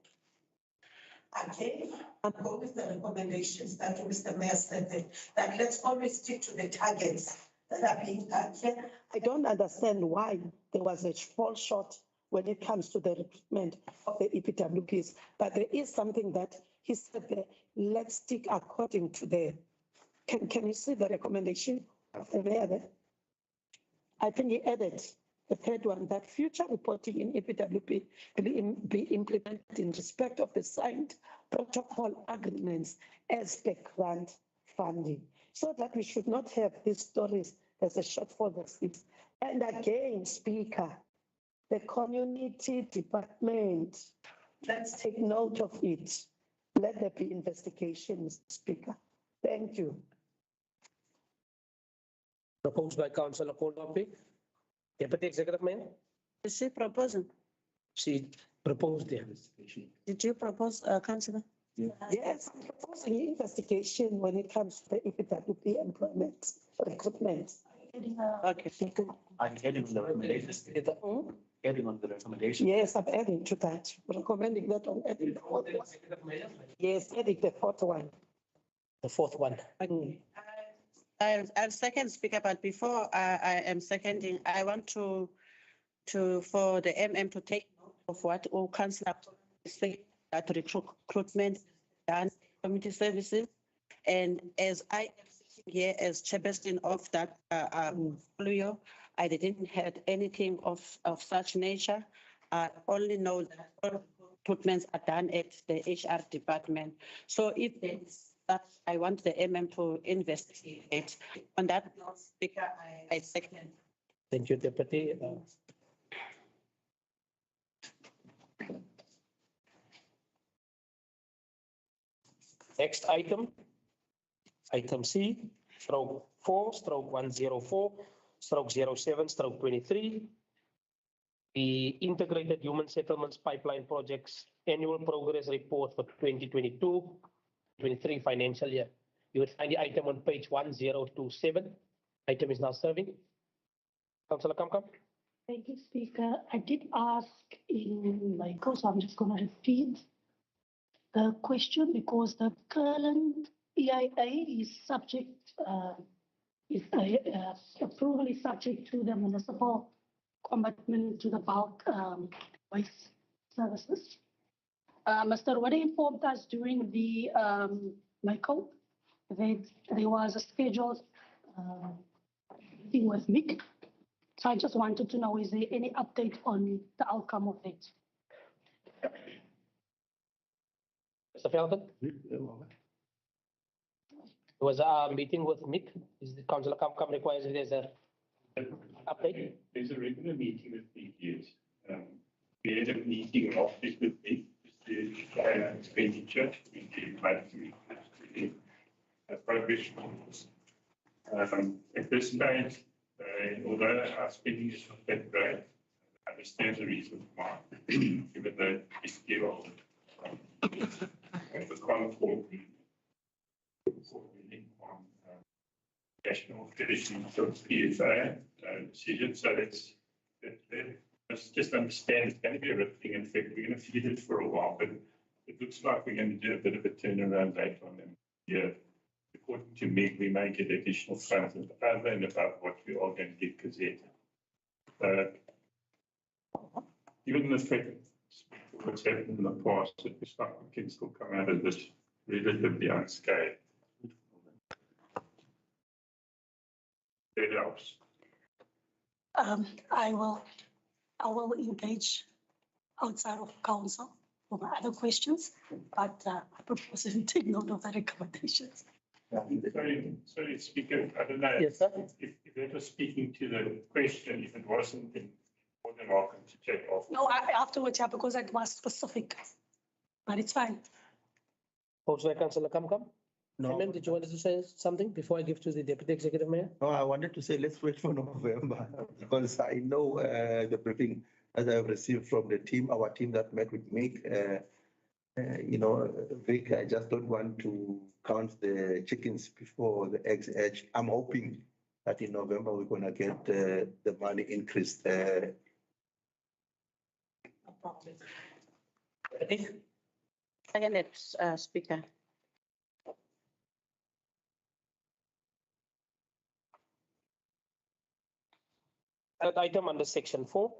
Again, I'm going with the recommendations that Mr. Mayor said, that let's always stick to the targets that are being done here. I don't understand why there was a fall short when it comes to the recruitment of the EPWPs, but there is something that he said there, let's stick according to the, can you see the recommendation of the mayor there? I think he added the third one, that future reporting in EPWP will be implemented in respect of the signed protocol agreements as per grant funding, so that we should not have these stories as a shortfall that And again, Speaker, the community department, let's take note of it. Let there be investigation, Mr. Speaker. Thank you. Proposed by Councillor Kolwapi. Deputy Executive Mayor, Is she proposing? she proposed the Did you propose, Councillor? Yes, I'm proposing investigation when it comes to the EPWP employment, recruitment. Okay. I'm adding the recommendations. Adding on the recommendation. Yes, I'm adding to that, recommending that on adding the fourth one. Yes, adding the fourth one. The fourth one. I'll second Speaker, but before I am seconding, I want to for the MM to take note of what all councillor say that recruitment done community services. And as I am sitting here as chairperson of that portfolio, I didn't have anything of such nature. I only know that all recruitments are done at the HR department. So if there is that, I want the MM to investigate. On that note, Speaker, I second. Thank you, Deputy. Next item, item C, stroke 4, stroke 104, stroke 07, stroke 23. The Integrated Human Settlements Pipeline Project's Annual Progress Report for 2022-23 financial year. You would find the item on page 1027. Item is now serving. Councillor Kamkam. Thank you, Speaker. I did ask in my course, so I'm just going to repeat the question because the current EIA is subject, approval is subject to the municipal commitment to the bulk waste services. Mr. Wade informed us during the MICO that there was a scheduled meeting with Mick. So I just wanted to know, is there any update on the outcome of it? Mr. Felton? There was a meeting with Mick. Is the Councillor Kamkam requires if there's a update? There's a regular meeting with Mick, yes. We had a meeting last week with Mick, the expenditure, we did progress. At this stage, although our spending is not that great, I understand the reason why, given the history of the Concord on national traditions of PFA decision. So let's just understand it's going to be a rippling effect. We're going to feed it for a while, but it looks like we're going to do a bit of a turnaround later on in the year. According to me, we may get additional funds over and above what we are going to get gazetted. Given the fact what's happened in the past, it looks like we can still come out of this relatively unscathed. That helps. I will engage outside of council for my other questions, but I propose to take note of the recommendations. Sorry, Speaker, I don't know. Yes, sir. If that was speaking to the question, if it wasn't, then more than welcome to check off. No, afterwards, yeah, because it was specific, but it's fine. Also, Councillor Kamkam. No, Amen. Did you want to say something before I give to the Deputy Executive Mayor? no, I wanted to say, let's wait for November because I know the briefing that I've received from the team, our team that met with me. Vic, I just don't want to count the chickens before the eggs hatch. I'm hoping that in November we're going to get the money increased. Second, Speaker. Third item under section 4,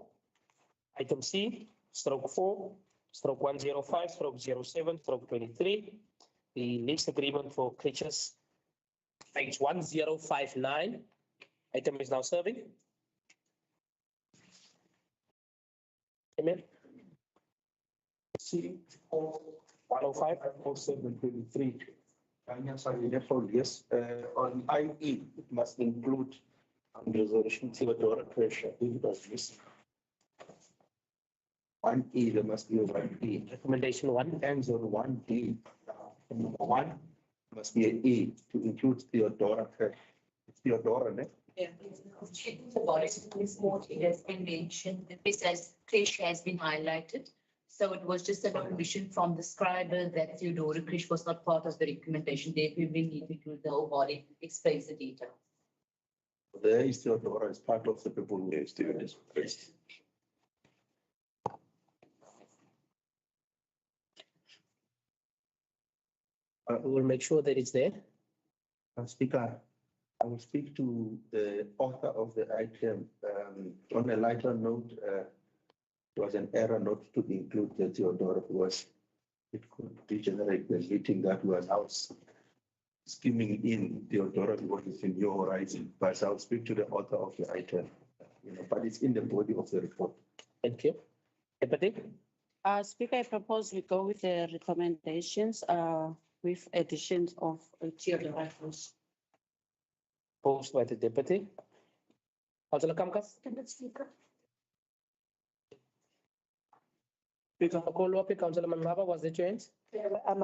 item C, stroke 4, stroke 105, stroke 07, stroke 23. The lease agreement for creatures, page 1059. Item is now serving. Amen. C 105 0723. Yes, on IE, it must include On resolution Theodora Pressure, if it was missing. 1E, there must be a 1E. Recommendation one. Ends on 1D. Number 1 must be an E to include Theodora Pressure. It's Theodora, ne? Yeah, the policy report, it has been mentioned, that this as Krish has been highlighted. So it was just an omission from the scriber that Theodora Krish was not part of the recommendation. Therefore, we need to include the whole body, explains the detail. There is Theodora as part of the people who is doing this. We will make sure that it's there. Speaker, I will speak to the author of the item. On a lighter note, it was an error not to include the Theodora because it could degenerate the meeting that we are now skimming in Theodora because it's in your horizon. But I'll speak to the author of the item, but it's in the body of the report. Thank you. Deputy, Speaker, I propose we go with the recommendations, with additions of Theodora Krish. proposed by the deputy. Councillor Kamkas. Speaker. Speaker Kolopi, Councillor Manaba, was the change? I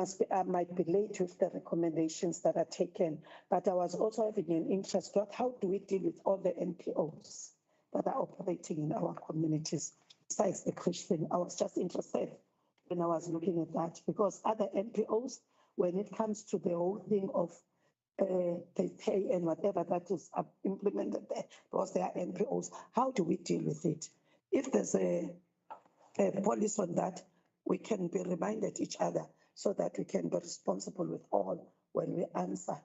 might be late with the recommendations that are taken, but I was also having an interest, how do we deal with all the NPOs that are operating in our communities? Besides the Christian, I was just interested when I was looking at that, because other NPOs, when it comes to the whole thing of the pay and whatever that is implemented there, because they are NPOs, how do we deal with it? If there's a policy on that, we can be reminded each other so that we can be responsible with all when we answer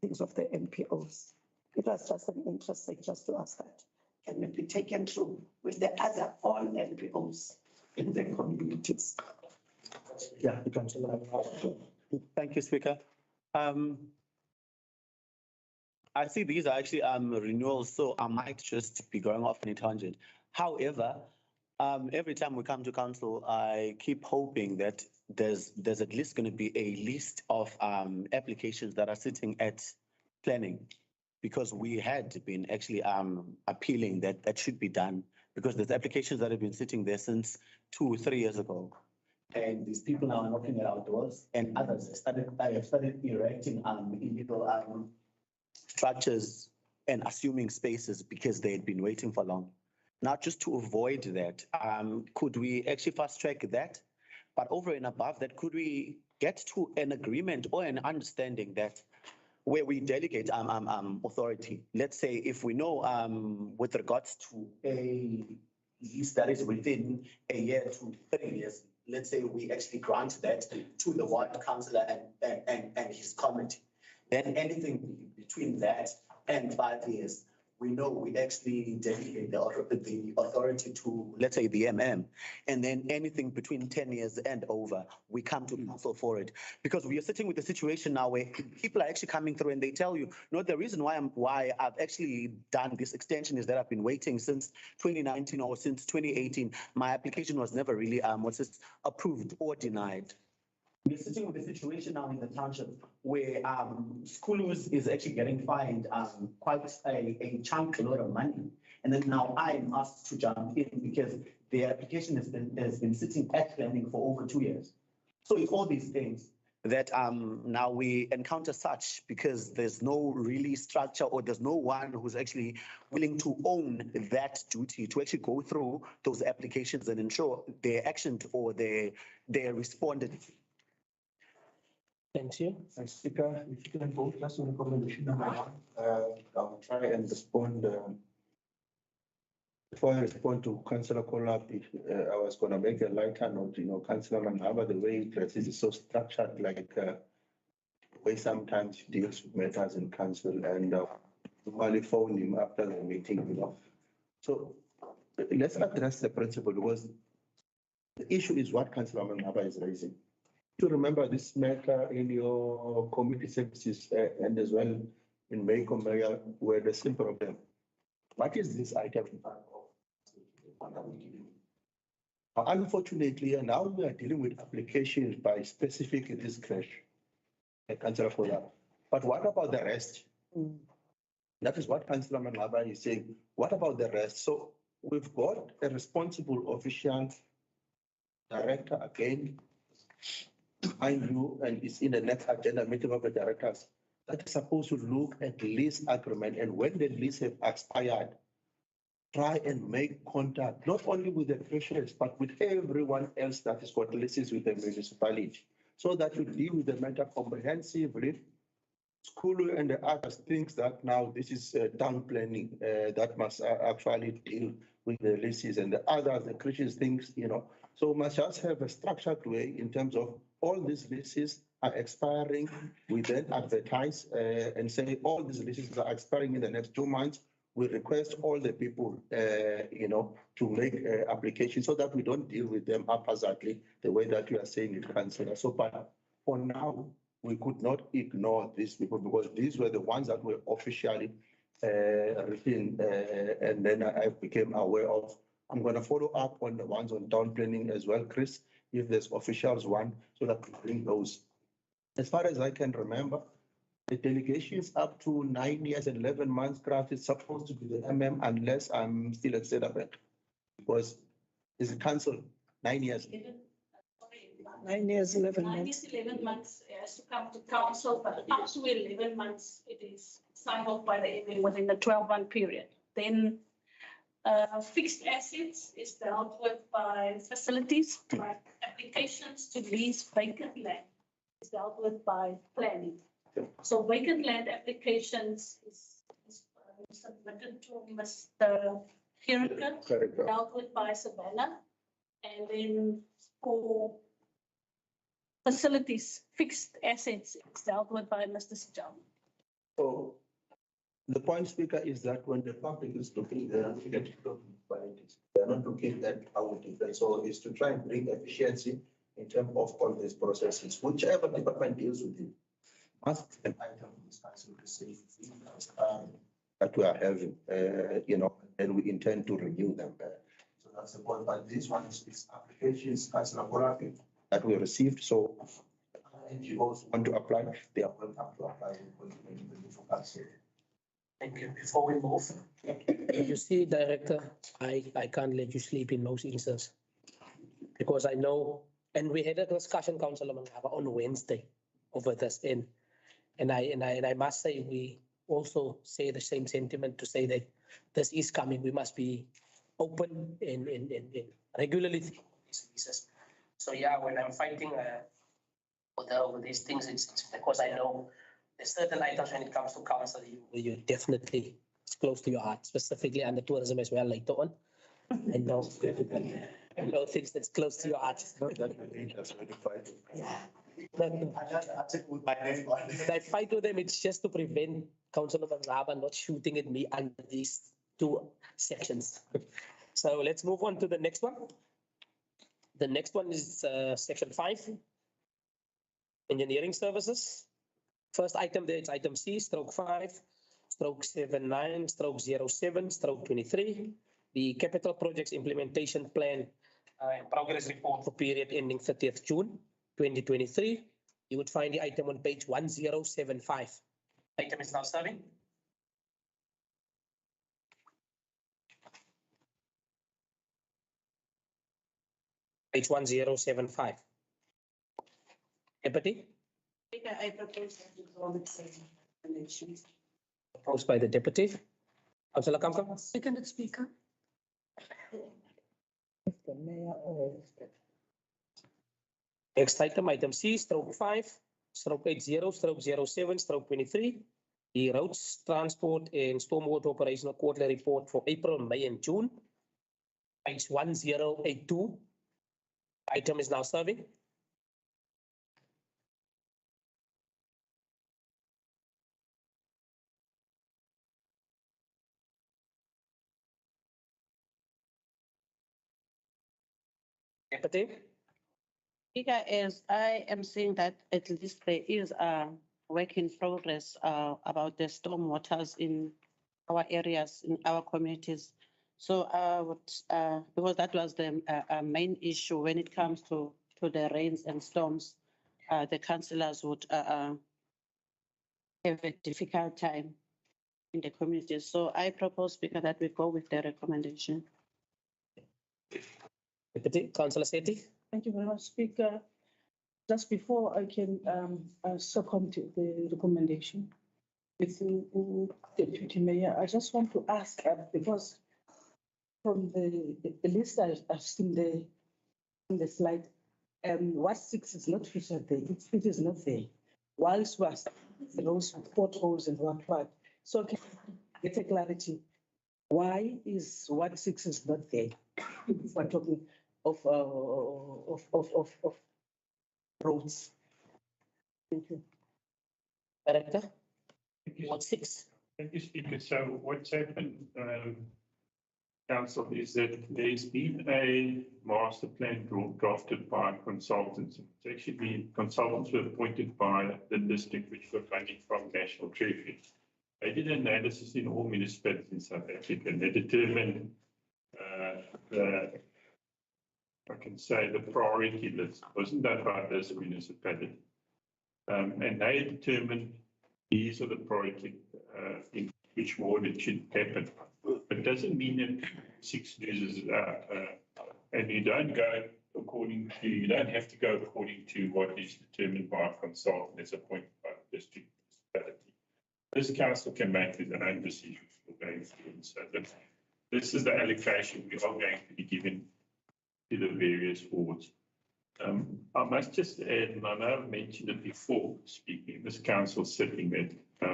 things of the NPOs. It was just an interest just to ask that. Can it be taken through with the other all NPOs in the communities? Yeah, Councillor. Thank you, Speaker. I see these are actually renewals, so I might just be going off on a tangent. However, every time we come to council, I keep hoping that there's at least going to be a list of applications that are sitting at planning, because we had been actually appealing that should be done, because there's applications that have been sitting there since 2 or 3 years ago. And these people now are knocking at our doors, and others have started erecting illegal structures and assuming spaces because they had been waiting for long. Now, just to avoid that, could we actually fast track that? But over and above that, could we get to an agreement or an understanding that where we delegate authority? Let's say if we know with regards to a lease that is within a year to 3 years, let's say we actually grant that to the ward councillor and his committee. Then anything between that and 5 years, we know we actually delegate the authority to, let's say, the MM. And then anything between 10 years and over, we come to council for it. Because we are sitting with a situation now where people are actually coming through and they tell you, no, the reason why I've actually done this extension is that I've been waiting since 2019 or since 2018. My application was never really approved or denied. We're sitting with a situation now in the township where schools is actually getting fined quite a chunk load of money. And then now I'm asked to jump in because the application has been sitting at planning for over 2 years. So it's all these things that now we encounter such because there's no really structure, or there's no one who's actually willing to own that duty to actually go through those applications and ensure they're actioned or they're responded to. Thank you. Speaker, if you can vote just on recommendation number 1, I'll try and respond. Before I respond to Councillor Kolapi, I was going to make a lighter note. Councillor Manhaba, the way he addresses is so structured, like the way sometimes he deals with matters in council, and normally phone him after the meeting. So let's address the principle, because the issue is what Councillor Manhaba is raising. To remember this matter in your committee services and as well in Maycomb Mayor were the same problem. What is this item? Unfortunately, now we are dealing with applications by specifically this crash. Councillor for that. But what about the rest? That is what Councillor Manaba is saying. What about the rest? So we've got a responsible official director again, mind you, and it's in the next agenda meeting of the directors, that is supposed to look at lease agreement, and when the lease have expired, try and make contact, not only with the officials, but with everyone else that has got leases with the municipality, so that you deal with the matter comprehensively. School and the others thinks that now this is town planning that must actually deal with the leases, and the others, the Christians thinks, so we must just have a structured way in terms of all these leases are expiring. We then advertise and say all these leases are expiring in the next 2 months. We request all the people, to make applications so that we don't deal with them haphazardly the way that you are saying it, Councillor. So, but for now, we could not ignore these people because these were the ones that were officially written, and then I became aware of. I'm going to follow up on the ones on town planning as well, Chris, if there's officials one, so that we bring those. As far as I can remember, the delegation is up to 9 years and 11 months. Craft is supposed to be the unless I'm still at Cedarbet, because it's a council 9 years. 9 years, 11 9 months. years, 11 months has to come to council, but up to 11 months, it is signed off by the MM within the 12-month period. Then fixed assets is dealt with by facilities, like applications to lease vacant land is dealt with by planning. So vacant land applications is submitted to Mr. Hirika, dealt with by Savannah, and then for facilities, fixed assets, it's dealt with by Mr. Sijam. So the point, Speaker, is that when the public is looking, they are looking at municipalities. They are not looking at our defense. So it's to try and bring efficiency in terms of all these processes. Whichever department deals with it must be an item of discussion to say that we are having, and we intend to renew them. So that's the point. But this one is applications, Councillor Korapi, that we received. So NGOs want to apply, they are welcome to apply. Thank you. Before we move, you see, Director, I can't let you sleep in most instances. Because I know, and we had a discussion, Councillor Mangaba, on Wednesday over this, and I must say, we also say the same sentiment to say that this is coming. We must be open and regularly these leases. So yeah, when I'm fighting over these things, it's because I know there's certain items when it comes to council, you definitely, it's close to your heart, specifically under tourism as well later on. I know things that's close to your heart. I fight with them, it's just to prevent Councillor Manaba not shooting at me under these two sections. So let's move on to the next one. The next one is section 5, engineering services. First item there, it's item C, stroke 5, stroke 79, stroke 07, stroke 23. The capital projects implementation plan and progress report for period ending 30th June 2023. You would find the item on page 1075. Item is now serving. Page 1075. Deputy? I propose that we go with the recommendations. Proposed by the deputy. Councillor Kamka? Seconded, Speaker. Next item, item C, stroke 5, stroke 80, stroke 07, stroke 23. The roads, transport and stormwater operational quarterly report for April, May and June. Page 1082. Item is now serving. Deputy? Speaker, as I am saying that at least there is a work in progress about the storm waters in our areas, in our communities. So I would, because that was the main issue when it comes to the rains and storms, the councillors would have a difficult time in the community. So I propose, Speaker, that we go with the recommendation. Deputy Councillor Sethi. Thank you very much, Speaker. Just before I can second the recommendation with you, Deputy Mayor, I just want to ask, because from the list I've seen on the slide, what 6 is not featured there, it is not there. Whilst was those potholes and what. So can I get a clarity? Why is what 6 is not there? If we're talking of roads. Thank you. Director. What 6? Thank you, Speaker. So what's happened, Council, is that there's been a master plan drafted by consultants. It's actually consultants were appointed by the district, which were funding from National Treasury. They did an analysis in all municipalities in South Africa, and they determined the priority list wasn't done by this municipality. And they determined these are the priority in which ward it should happen. It doesn't mean that 6 loses out. And you don't have to go according to what is determined by a consultant that's appointed by the district municipality. This council can make their own decisions for going forward. So this is the allocation we are going to be given to the various wards. I must just add, and I know I've mentioned it before, speaking this council sitting that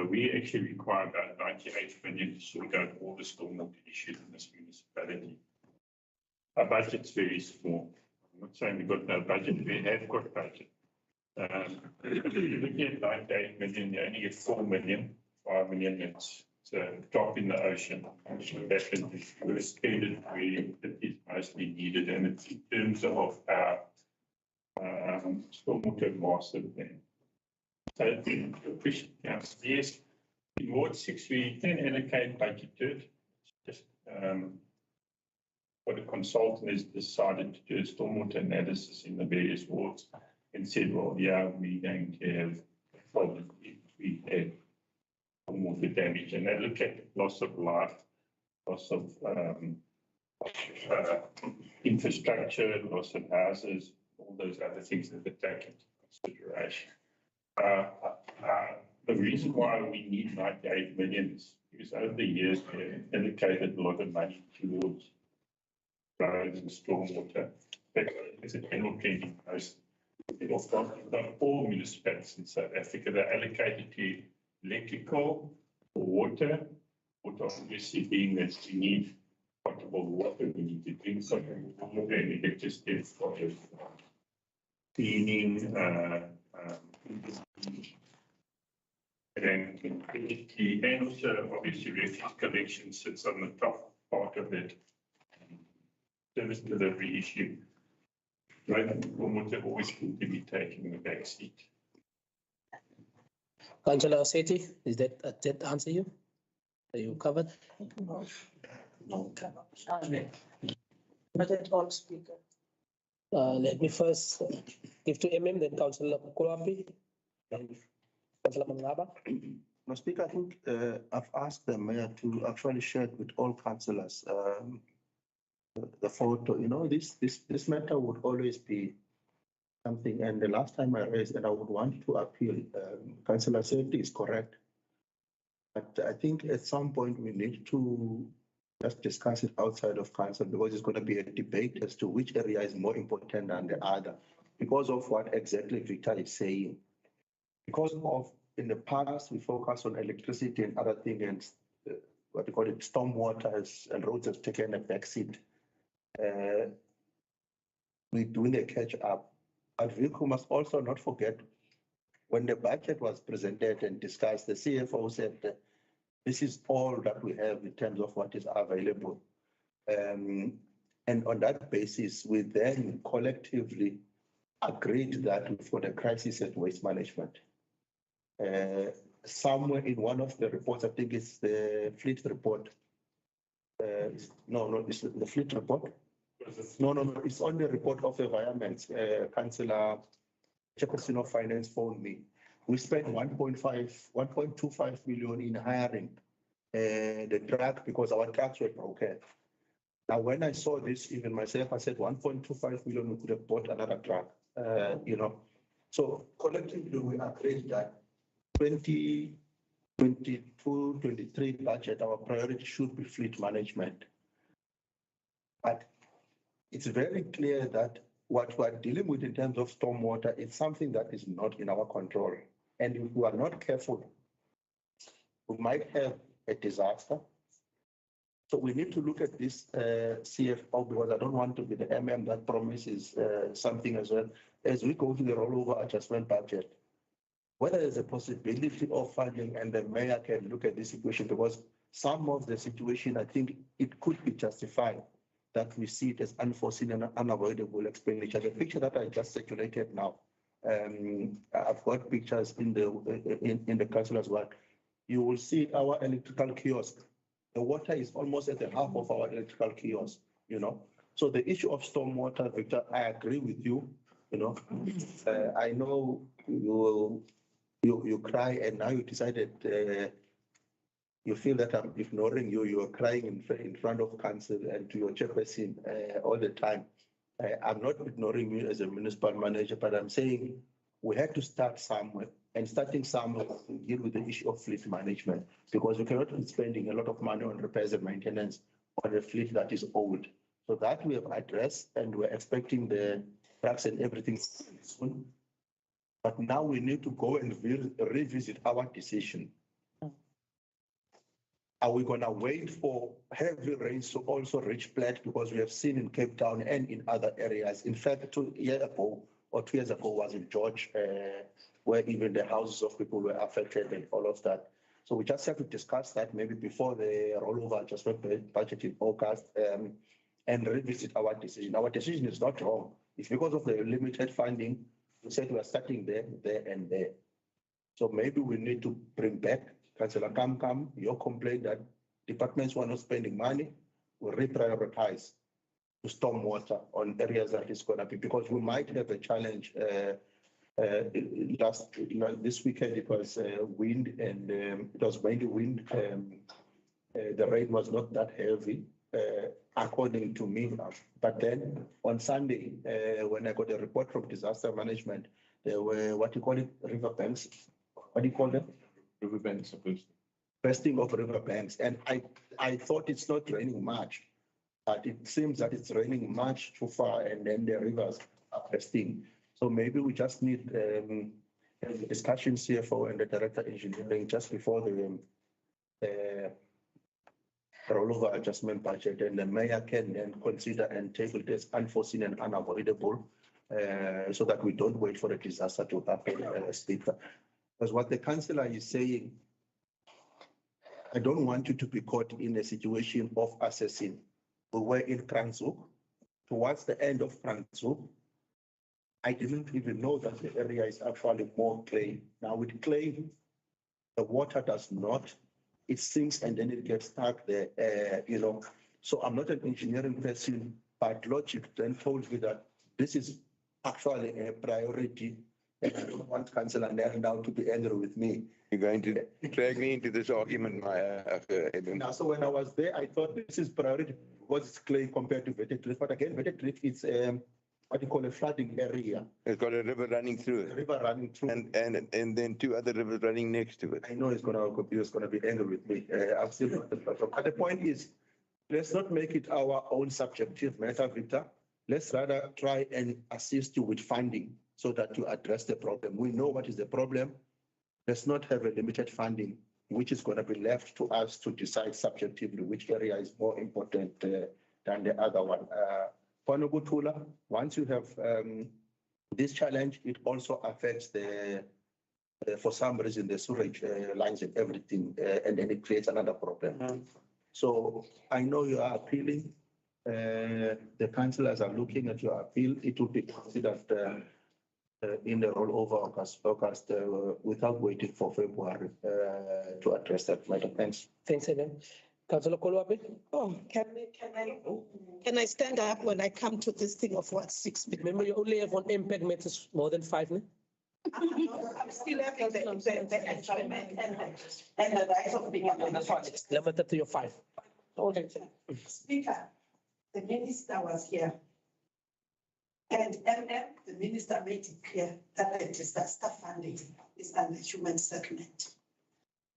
we actually require about 98 million to sort out all the stormwater issues in this municipality. Our budget's very small. I'm not saying we've got no budget, we have got budget. If you're looking at 98 million, you only get 4 million, 5 million, it's a drop in the ocean. Definitely, we're spend it where it is mostly needed, and it's in terms of our stormwater master plan. So, appreciate council. Yes, in Ward 6, we can allocate budget to it. It's just what a consultant has decided to do a stormwater analysis in the various wards and said, well, yeah, we're going to have a problem if we have stormwater damage, and they look at loss of life, loss of infrastructure, loss of houses, all those other things that they take into consideration. The reason why we need 98 million is because over the years we have allocated a lot of money towards roads and stormwater. It's a general trend in most, not all municipalities in South Africa. They're allocated to electrical, water, obviously being that we need potable water, we need to drink potable water, and electricity for cleaning, and also obviously refuse collection sits on the top part of that service delivery issue. Right, water always need to be taking the back seat. Councillor Sethi, is that answer you? Are you covered? No, not at all, Speaker. Let me first give to then Councillor Kulapi. Councillor Mangaba. No, Speaker, I think I've asked the mayor to actually share it with all councillors. The photo, this matter would always be something. And the last time I raised, and I would want to appeal, Councillor Sethi is correct. But I think at some point we need to just discuss it outside of council, because it's going to be a debate as to which area is more important than the other, because of what exactly Victor is saying. Because of in the past, we focus on electricity and other things, and what we call it, stormwater and roads have taken a backseat. We're doing a catch up. But we must also not forget, when the budget was presented and discussed, the CFO said that this is all that we have in terms of what is available. And on that basis, we then collectively agreed that we've got a crisis at waste management. Somewhere in one of the reports, I think it's the fleet report. It's the fleet report. No, it's on the report of environment. Councillor Chairperson of Finance phoned me. We spent 1.25 million in hiring the truck because our trucks were broken. Now, when I saw this, even myself, I said 1.25 million, we could have bought another truck, you know. So collectively, we agreed that 2022, 23 budget, our priority should be fleet management. But it's very clear that what we're dealing with in terms of stormwater is something that is not in our control. And if we are not careful, we might have a disaster. So we need to look at this CFO because I don't want to be the MM that promises something as well. As we go to the rollover adjustment budget, whether there's a possibility of funding and the mayor can look at this situation because some of the situation, I think it could be justified that we see it as unforeseen and unavoidable expenditure. The picture that I just circulated now, I've got pictures in the council as well. You will see our electrical kiosk. The water is almost at the half of our electrical kiosk, you know. So the issue of stormwater, Victor, I agree with you, you know. I know you cry and now you decided you feel that I'm ignoring you. You are crying in front of council and to your chairperson all the time. I'm not ignoring you as a municipal manager, but I'm saying we had to start somewhere. And starting somewhere to deal with the issue of fleet management, because we cannot be spending a lot of money on repairs and maintenance on a fleet that is old. So that we have addressed, and we're expecting the trucks and everything soon. But now we need to go and revisit our decision. Are we going to wait for heavy rains to also reach Platte? Because we have seen in Cape Town and in other areas. In fact, 2 years ago or 2 years ago was in George, where even the houses of people were affected and all of that. So we just have to discuss that maybe before the rollover adjustment budget in August and revisit our decision. Our decision is not wrong. It's because of the limited funding. We said we are starting there, and there. So maybe we need to bring back, Councillor Kam, your complaint that departments were not spending money. We reprioritize to stormwater on areas that is going to be, because we might have a challenge. This weekend it was wind and it was mainly wind. The rain was not that heavy, according to me. But then on Sunday, when I got a report from disaster management, there were what you call it, riverbanks. What do you call them? Riverbanks, Bursting of riverbanks, and I thought it's not raining much, but it seems that it's raining much too far, and then the rivers are bursting. So maybe we just need a discussion, CFO and the director engineering, just before the rollover adjustment budget, and the mayor can then consider and table it as unforeseen and unavoidable, so that we don't wait for a disaster to happen, Speaker. Because what the councillor is saying, I don't want you to be caught in a situation of assessing. We were in Kranshoek. Towards the end of Kranshoek, I didn't even know that the area is actually more clay. Now with clay, the water does not, it sinks and then it gets stuck there, you know. So I'm not an engineering person, but logic then told me that this is actually a priority. And I don't want Councillor Nair now to be angry with me. You're going to drag me into this argument, Now, so when I was there, I thought this is priority because it's clay compared to Wette Drift. But again, Wette Drift is what you call a flooding area. It's got a river running through it. A river running through. And then 2 other rivers running next to it. I know he's gonna be angry with me. I've seen it. But the point is, let's not make it our own subjective matter, Victor. Let's rather try and assist you with funding so that you address the problem. We know what is the problem. Let's not have a limited funding, which is going to be left to us to decide subjectively which area is more important than the other one. Once you have this challenge, it also affects for some reason, the sewage lines and everything, and then it creates another problem. So I know you are appealing. The councillors are looking at your appeal. It will be considered in the rollover August without waiting for February to address that matter. Thanks. Thanks, Adam. Councillor Kolwape? Oh, can I stand up when I come to this thing of what 6 minutes? Remember, you only have on impact matters more than 5 minutes. I'm still having the enjoyment and the right of being on the project. Limited to your 5. Speaker, the minister was here. And the minister made it clear that the disaster funding is under human settlement.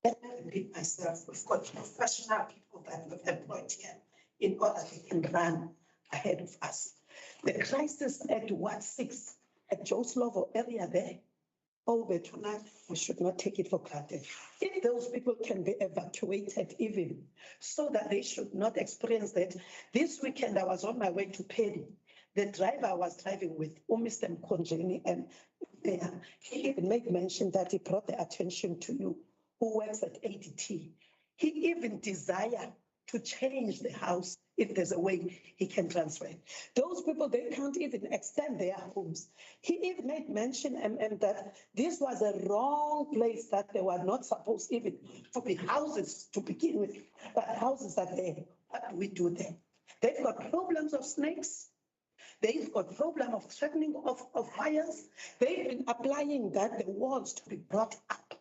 Let me repeat myself, we've got professional people that we've employed here in order they can run ahead of us. The crisis at Ward 6, at Joe Slovo area there, over tonight, we should not take it for granted. If those people can be evacuated even, so that they should not experience that. This weekend, I was on my way to Perry. The driver I was driving with, Mr. Mkonjeni, and he even made mention that he brought the attention to you, who works at ADT. He even desired to change the house if there's a way he can transfer it. Those people, they can't even extend their homes. He even made mention and that this was a wrong place, that they were not supposed even to be houses to begin with, but houses are there. What do we do there? They've got problems of snakes. They've got problem of threatening of fires. They've been applying that the walls to be brought up.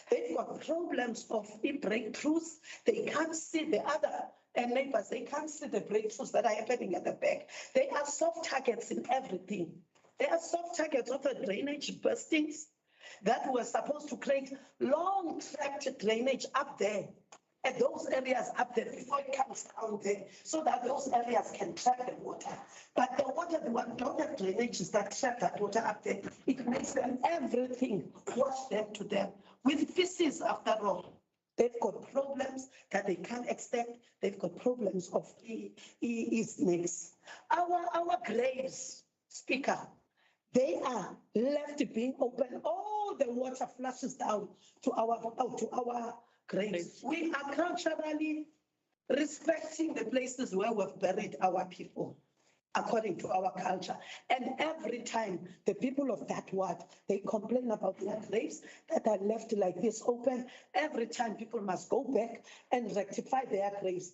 They've got problems of breakthroughs. They can't see the other neighbors. They can't see the breakthroughs that are happening at the back. They are soft targets in everything. They are soft targets of the drainage burstings that were supposed to create long trapped drainage up there. And those areas up there before it comes down there, so that those areas can trap the water. But the water, the one don't have drainages that trap that water up there. It makes them everything wash them to them with feces after all. They've got problems that they can't extend. They've got problems of snakes. Our graves, Speaker, they are left being open. All the water flushes down to our graves. We are culturally respecting the places where we've buried our people, according to our culture. And every time the people of that ward, they complain about their graves that are left like this open. Every time people must go back and rectify their graves,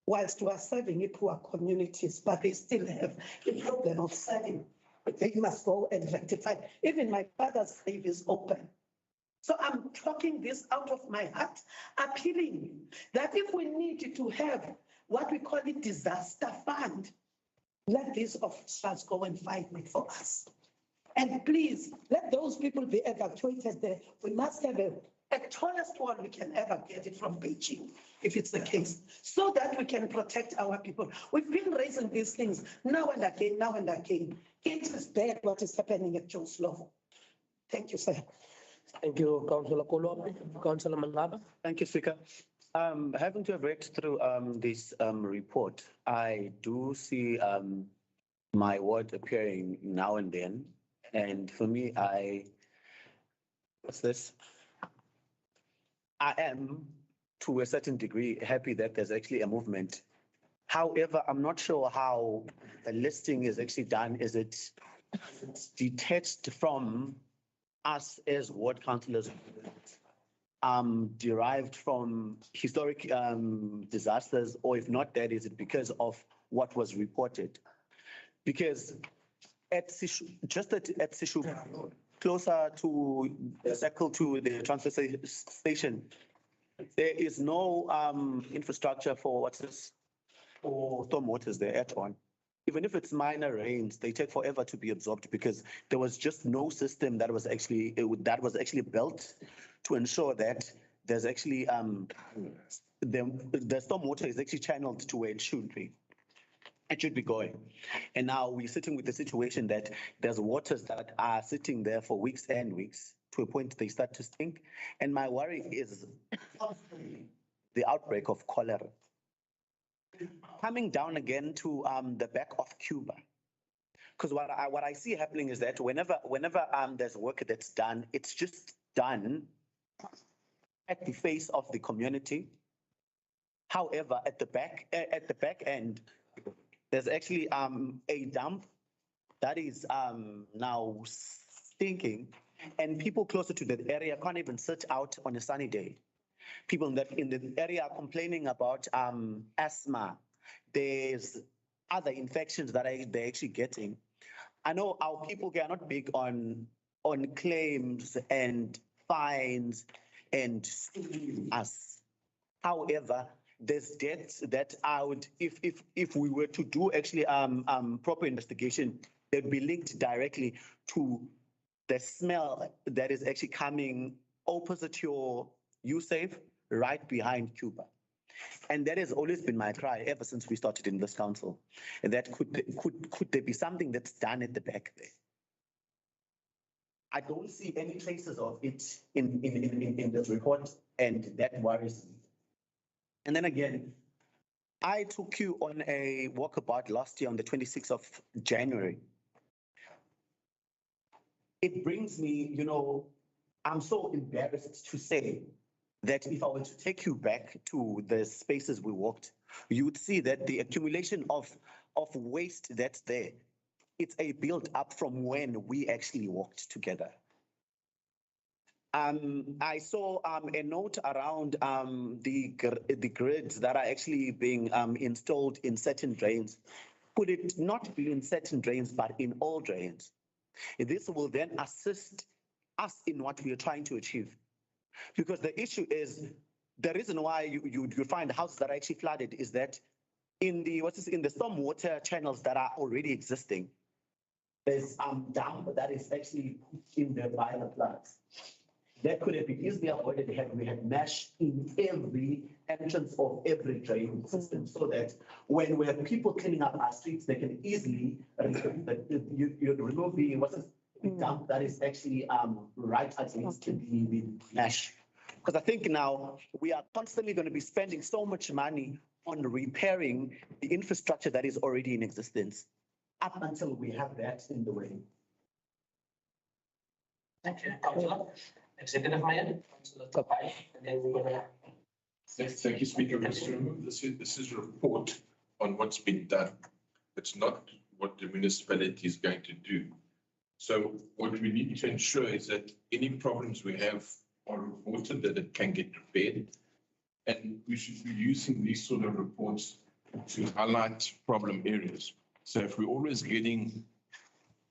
whilst we are serving in poor communities, but they still have the problem of serving. They must go and rectify. Even my father's grave is open. So I'm talking this out of my heart, appealing that if we need to have what we call a disaster fund, let these officers go and fight it for us. And please, let those people be evacuated there. We must have a tallest wall we can ever get it from Beijing, if it's the case, so that we can protect our people. We've been raising these things now and again, now and again. It is bad what is happening at Joe Slovo. Thank you, sir. Thank you, Councillor Kolo. Councillor Manaba. Thank you, Speaker. Having to have read through this report, I do see my word appearing now and then. And for me, what's this? I am, to a certain degree, happy that there's actually a movement. However, I'm not sure how the listing is actually done. Is it detached from us as ward councillors, derived from historic disasters, or if not that, is it because of what was reported? Because at Sishu, just at Sishu, closer to the circle to the transfer station, there is no infrastructure for what's this, for storm waters there at all. Even if it's minor rains, they take forever to be absorbed because there was just no system that was actually built to ensure that there's actually the storm water is actually channeled to where it should be. It should be going. And now we're sitting with the situation that there's waters that are sitting there for weeks and weeks, to a point they start to stink. And my worry is the outbreak of cholera. Coming down again to the back of Cuba, because what I see happening is that whenever there's work that's done, it's just done at the face of the community. However, at the back end, there's actually a dump that is now stinking, and people closer to that area can't even sit out on a sunny day. People in the area are complaining about asthma. There's other infections that they're actually getting. I know our people here are not big on on claims and fines and suing us. However, there's debts that I would, if we were to do actually proper investigation, they'd be linked directly to the smell that is actually coming opposite your USAFE, right behind Cuba. And that has always been my cry ever since we started in this council. That could there be something that's done at the back there? I don't see any traces of it in this report, and that worries me. And then again, I took you on a walkabout last year on the 26th of January. It brings me, you know, I'm so embarrassed to say that if I were to take you back to the spaces we walked, you would see that the accumulation of waste that's there, it's a build up from when we actually walked together. I saw a note around the grids that are actually being installed in certain drains. Could it not be in certain drains, but in all drains? This will then assist us in what we are trying to achieve. Because the issue is, the reason why you find houses that are actually flooded is that in the stormwater channels that are already existing, there's dump that is actually in the by the floods. That could have been easily avoided had we had mesh in every entrance of every drain system, so that when we have people cleaning up our streets, they can easily remove the dump that is actually right against the mesh. Because I think now we are constantly going to be spending so much money on repairing the infrastructure that is already in existence up until we have that in the way. Thank you, Councillor. Executive Mayor, Councillor Tapai, and then we're gonna. Thank you, Speaker. This is a report on what's been done. It's not what the municipality is going to do. So what we need to ensure is that any problems we have are reported, that it can get repaired. And we should be using these sort of reports to highlight problem areas. So if we're always getting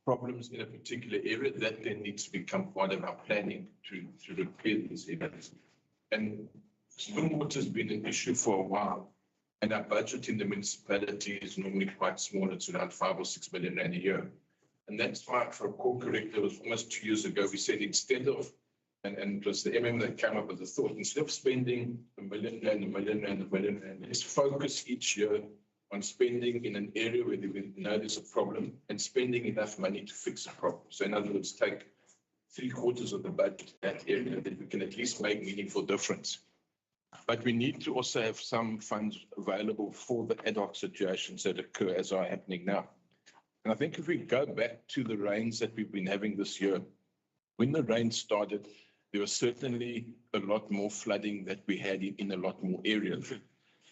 problems in a particular area, that then needs to become part of our planning to repair these areas. And stormwater has been an issue for a while, and our budget in the municipality is normally quite small. It's around 5 or 6 million rand a year. And that's why, for a core corrector, it was almost 2 years ago, we said instead of, and it was the MM that came up with the thought, instead of spending R1 million, R1 million, R1 million, let's focus each year on spending in an area where we know there's a problem and spending enough money to fix the problem. So in other words, take 3/4 of the budget in that area that we can at least make meaningful difference. But we need to also have some funds available for the ad hoc situations that occur as are happening now. And I think if we go back to the rains that we've been having this year, when the rain started, there was certainly a lot more flooding that we had in a lot more areas.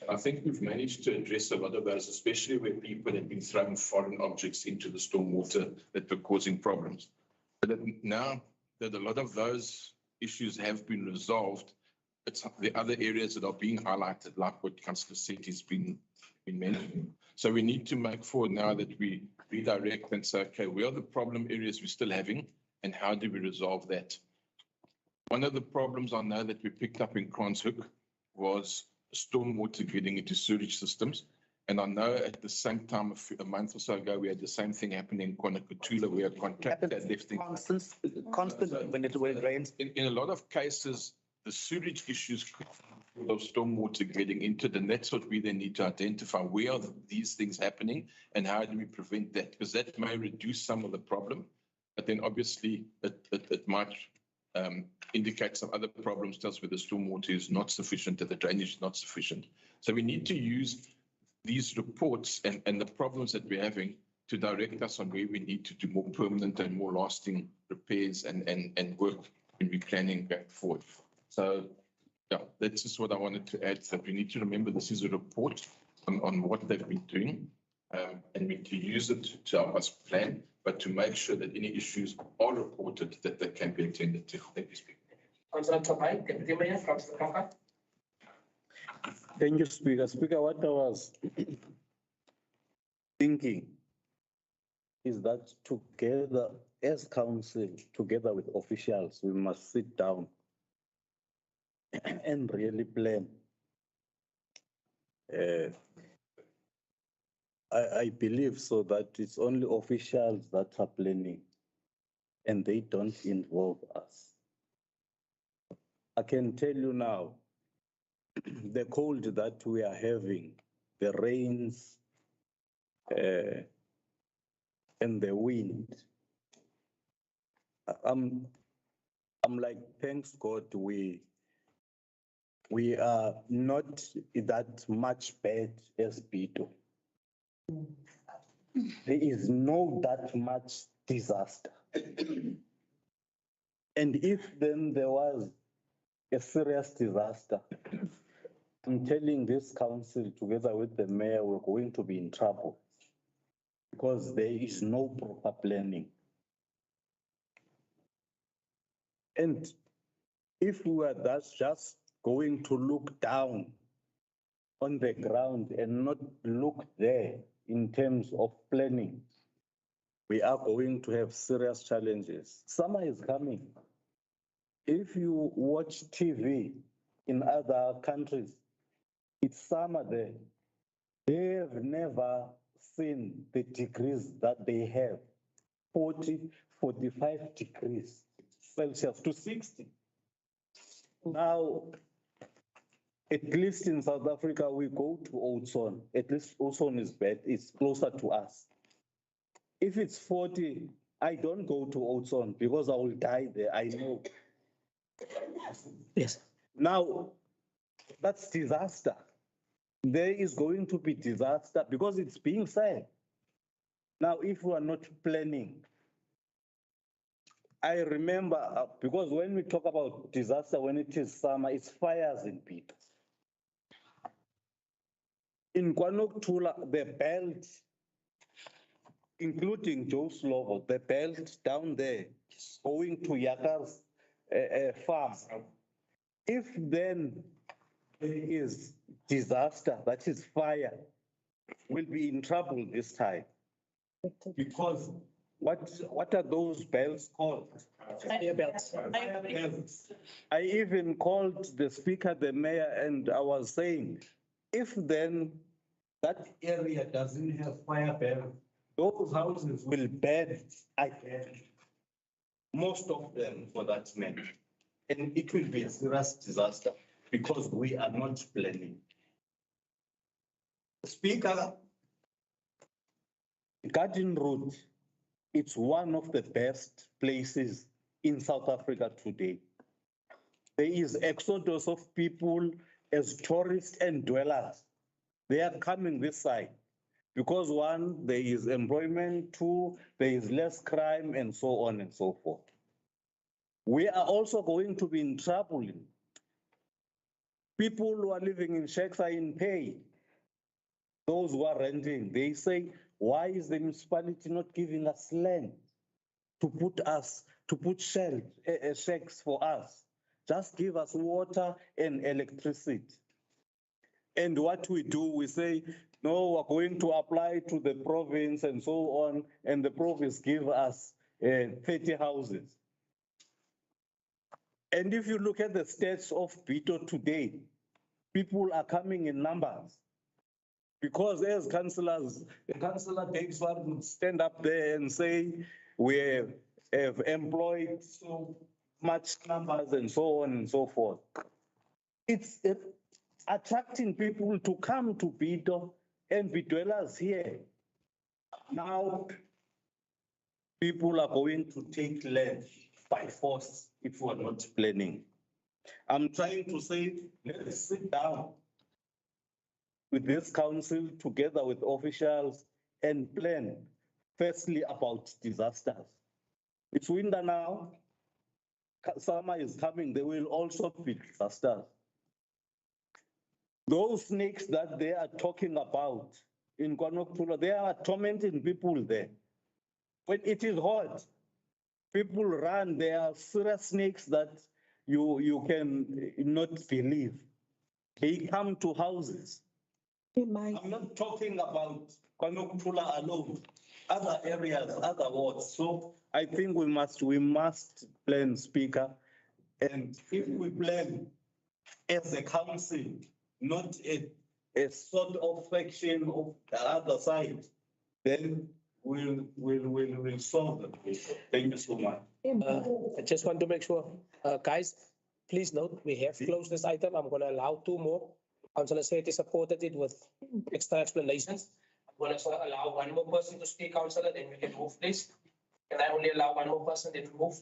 I think we've managed to address a lot of those, especially where people have been throwing foreign objects into the stormwater that were causing problems. But now that a lot of those issues have been resolved, it's the other areas that are being highlighted, like what Councillor said has been mentioned. So we need to make forward now that we redirect and say, okay, where are the problem areas we're still having and how do we resolve that? One of the problems I know that we picked up in Kranshoek was stormwater getting into sewage systems. And I know at the same time, a month or so ago, we had the same thing happening in Kwanakutula, where a contractor left constant when it rains. In a lot of cases, the sewage issues of stormwater getting into it, and that's what we then need to identify. Where are these things happening and how do we prevent that? Because that may reduce some of the problem, but then obviously it might indicate some other problems just where the stormwater is not sufficient and the drainage is not sufficient. So we need to use these reports and the problems that we're having to direct us on where we need to do more permanent and more lasting repairs and work in replanning going forward. So yeah, that's just what I wanted to add, that we need to remember this is a report on what they've been doing, and we need to use it to help us plan, but to make sure that any issues are reported that they can be attended to. Thank you, Speaker. Councillor Tapai, Deputy Mayor, Councillor Kaka. Thank you, Speaker. Speaker, what I was thinking is that together as council, together with officials, we must sit down and really plan. I believe so that it's only officials that are planning and they don't involve us. I can tell you now, the cold that we are having, the rains, and the wind. I'm like, thanks God, we are not that much bad as Bito. There is no that much disaster. And if then there was a serious disaster, I'm telling this council together with the mayor, we're going to be in trouble because there is no proper planning. And if we are thus just going to look down on the ground and not look there in terms of planning, we are going to have serious challenges. Summer is coming. If you watch TV in other countries, it's summer there. They have never seen the degrees that they have, 40, 45 degrees Celsius to 60. Now, at least in South Africa, we go to Oudtshoorn. At least Oudtshoorn is bad, it's closer to us. If it's 40, I don't go to Oudtshoorn because I will die there, I know. Yes. Now, that's disaster. There is going to be disaster because it's being said. Now, if we are not planning, I remember, because when we talk about disaster, when it is summer, it's fires in Peter. In KwaNokuthula, the belt, including Joe Slovo, the belt down there, going to Yakar's farm. If then there is disaster, that is fire, we'll be in trouble this time. Because what are those bells called? Fire belts. I even called the speaker, the mayor, and I was saying, if then that area doesn't have fire bells, those houses will burn again. Most of them, for that matter. And it will be a serious disaster because we are not planning. Speaker, Garden Road, it's one of the best places in South Africa today. There is exodus of people as tourists and dwellers. They are coming this side because one, there is employment, two, there is less crime and so on and so forth. We are also going to be in trouble. People who are living in shacks are in pay. Those who are renting, they say, why is the municipality not giving us land to put shacks for us? Just give us water and electricity. And what we do, we say, no, we're going to apply to the province and so on, and the province give us 30 houses. And if you look at the stats of Bito today, people are coming in numbers. Because as councillors, the councillor Daviswar would stand up there and say, we have employed so much numbers and so on and so forth. It's attracting people to come to Bito and be dwellers here. Now, people are going to take land by force if we're not planning. I'm trying to say, let's sit down with this council together with officials and plan firstly about disasters. It's winter now, summer is coming, there will also be disasters. Those snakes that they are talking about in KwaNokuthula, they are tormenting people there. When it is hot, people run, there are serious snakes that you can not believe. They come to houses. I'm not talking about KwaNokuthula alone. other areas, other wards. So I think we must plan, Speaker. And if we plan as a council, not a sort of faction of the other side, then we'll solve it. Thank you so much. I just want to make sure, guys, please note, we have closed this item. I'm gonna allow two more. Councillor Sethi supported it with extra explanations. I'm gonna allow one more person to speak, councillor, then we can move, please. Can I only allow one more person, then we move?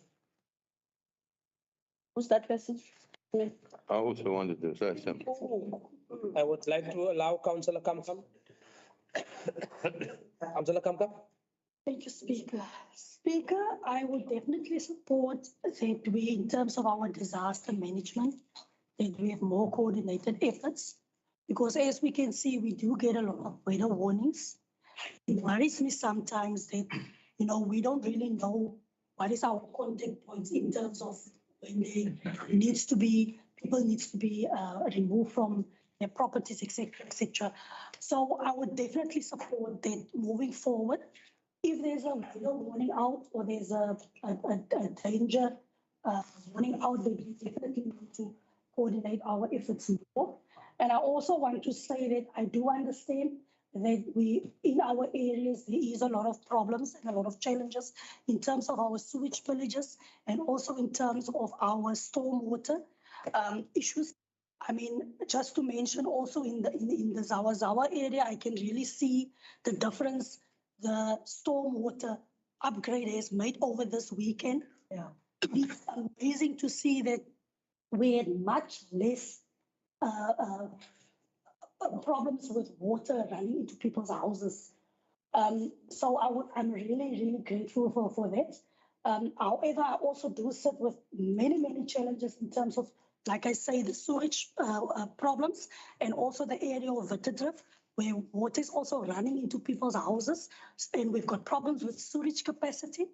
Who's that person? I also wanted to say something. I would like to allow Councillor Kamkam. Councillor Kamkam? Thank you, Speaker. Speaker, I would definitely support that we, in terms of our disaster management, that we have more coordinated efforts. Because as we can see, we do get a lot of weather warnings. It worries me sometimes that, we don't really know what is our contact points in terms of when people needs to be removed from their properties, etc., etc. So I would definitely support that moving forward. If there's a weather warning out or there's a danger warning out, then we definitely need to coordinate our efforts more. And I also want to say that I do understand that in our areas, there is a lot of problems and a lot of challenges in terms of our sewage villages and also in terms of our stormwater issues. I mean, just to mention also in the Zawa area, I can really see the difference the stormwater upgrade has made over this weekend. Yeah. It's amazing to see that we had much less problems with water running into people's houses. So I'm really, really grateful for that. However, I also do sit with many challenges in terms of, like I say, the sewage problems and also the area of Witterdrift, where water is also running into people's houses, and we've got problems with sewage capacity.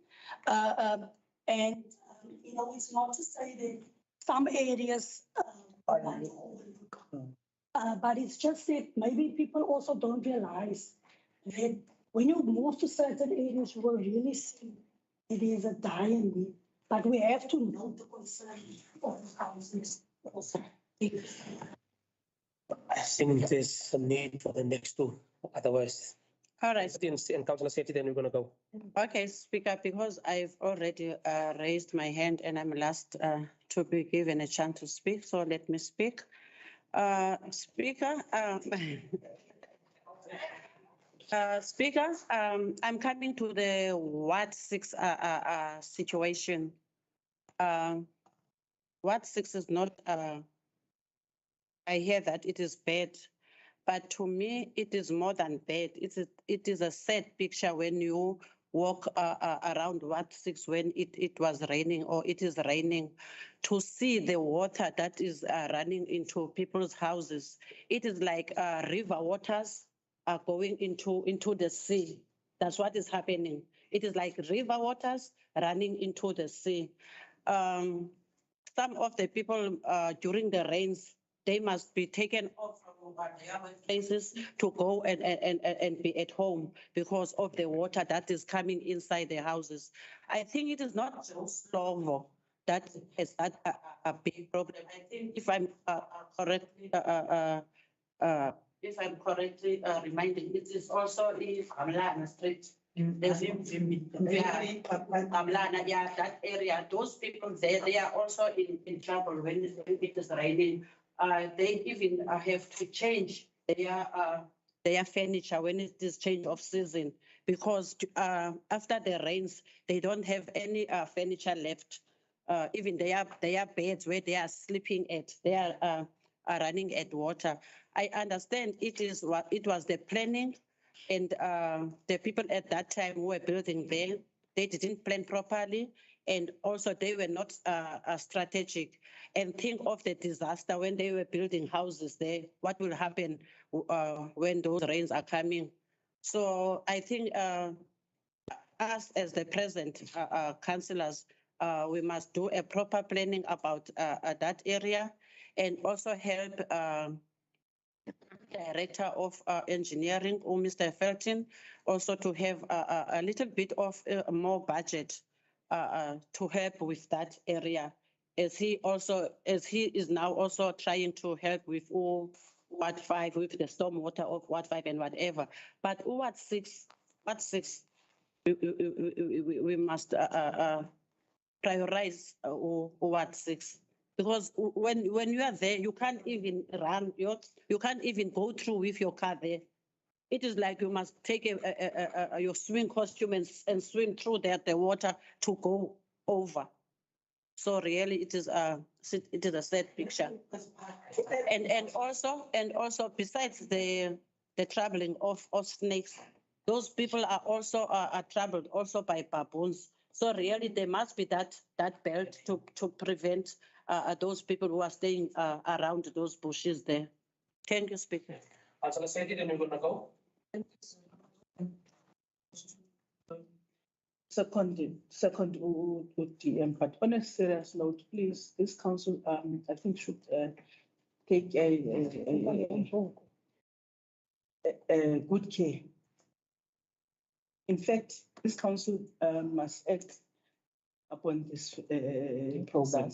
It's not to say that some areas but it's just that maybe people also don't realize that when you move to certain areas, you will really see it is a dire need. But we have to note the concern of the houses also. I think there's a need for the next two, otherwise. All right. And Councillor Sethi, then we're gonna go. Okay, Speaker, because I've already raised my hand and I'm last to be given a chance to speak, so let me speak. Speaker, Speaker, I'm coming to the Ward 6 situation. Ward 6 is not, I hear that it is bad, but to me, it is more than bad. It is a sad picture when you walk around Ward 6 when it was raining or it is raining, to see the water that is running into people's houses. It is like river waters are going into the sea. That's what is happening. It is like river waters running into the sea. Some of the people during the rains, they must be taken off from their places to go and be at home because of the water that is coming inside the houses. I think it is not just Slovo that is a big problem. I think if I'm correctly reminding, it is also in Amlana Street. That area, those people there, they are also in trouble when it is raining. They even have to change their furniture when it is change of season, because after the rains, they don't have any furniture left. Even their beds where they are sleeping at, they are running at water. I understand it was the planning, and the people at that time who were building there, they didn't plan properly, and also they were not strategic. And think of the disaster when they were building houses there, what will happen when those rains are coming. So I think us as the present councillors, we must do a proper planning about that area, and also help Director of Engineering, or Mr. Felton, also to have a little bit of more budget to help with that area, as he is now also trying to help with all Ward 5, with the stormwater of Ward 5 and whatever. But Ward 6, we must prioritize Ward 6. Because when you are there, you can't even run, you can't even go through with your car there. It is like you must take your swimming costume and swim through the water to go over. So really, it is a sad picture. And also besides the traveling of snakes, those people are also troubled also by baboons. So really, there must be that belt to prevent those people who are staying around those bushes there. Thank you, Speaker. Councillor Sethi, then we're gonna go. Second ODM, but on a serious note, please, this council, I think should take a good care. In fact, this council must act upon this program,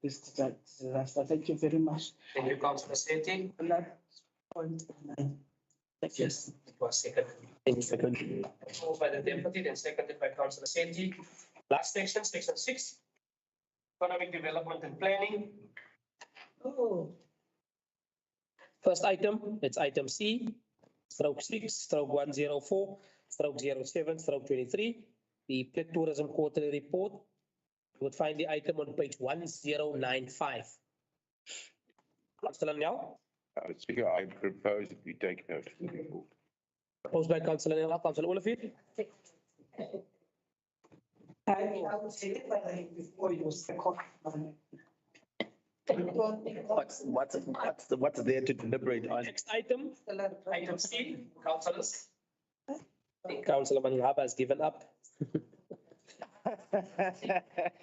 this disaster. Thank you very much. Thank you, Councillor Sethi. Yes, it was seconded. Thank you, seconded. Moved by the deputy, then seconded by Councillor Sethi. Last section, section 6. Economic Development and Planning. Oh, First item, it's item C, stroke 6, stroke 104, stroke 07, stroke 23. The Plet Tourism Quarterly Report. You would find the item on page 1095. Councillor Nyao. Speaker, I propose that we take note of the report. Proposed by Councillor Nyao, Councillor Olivier. I would say it, but before you second. What's there to deliberate on? Next item, item C, councillors. I think Councillor Mangaba has given up.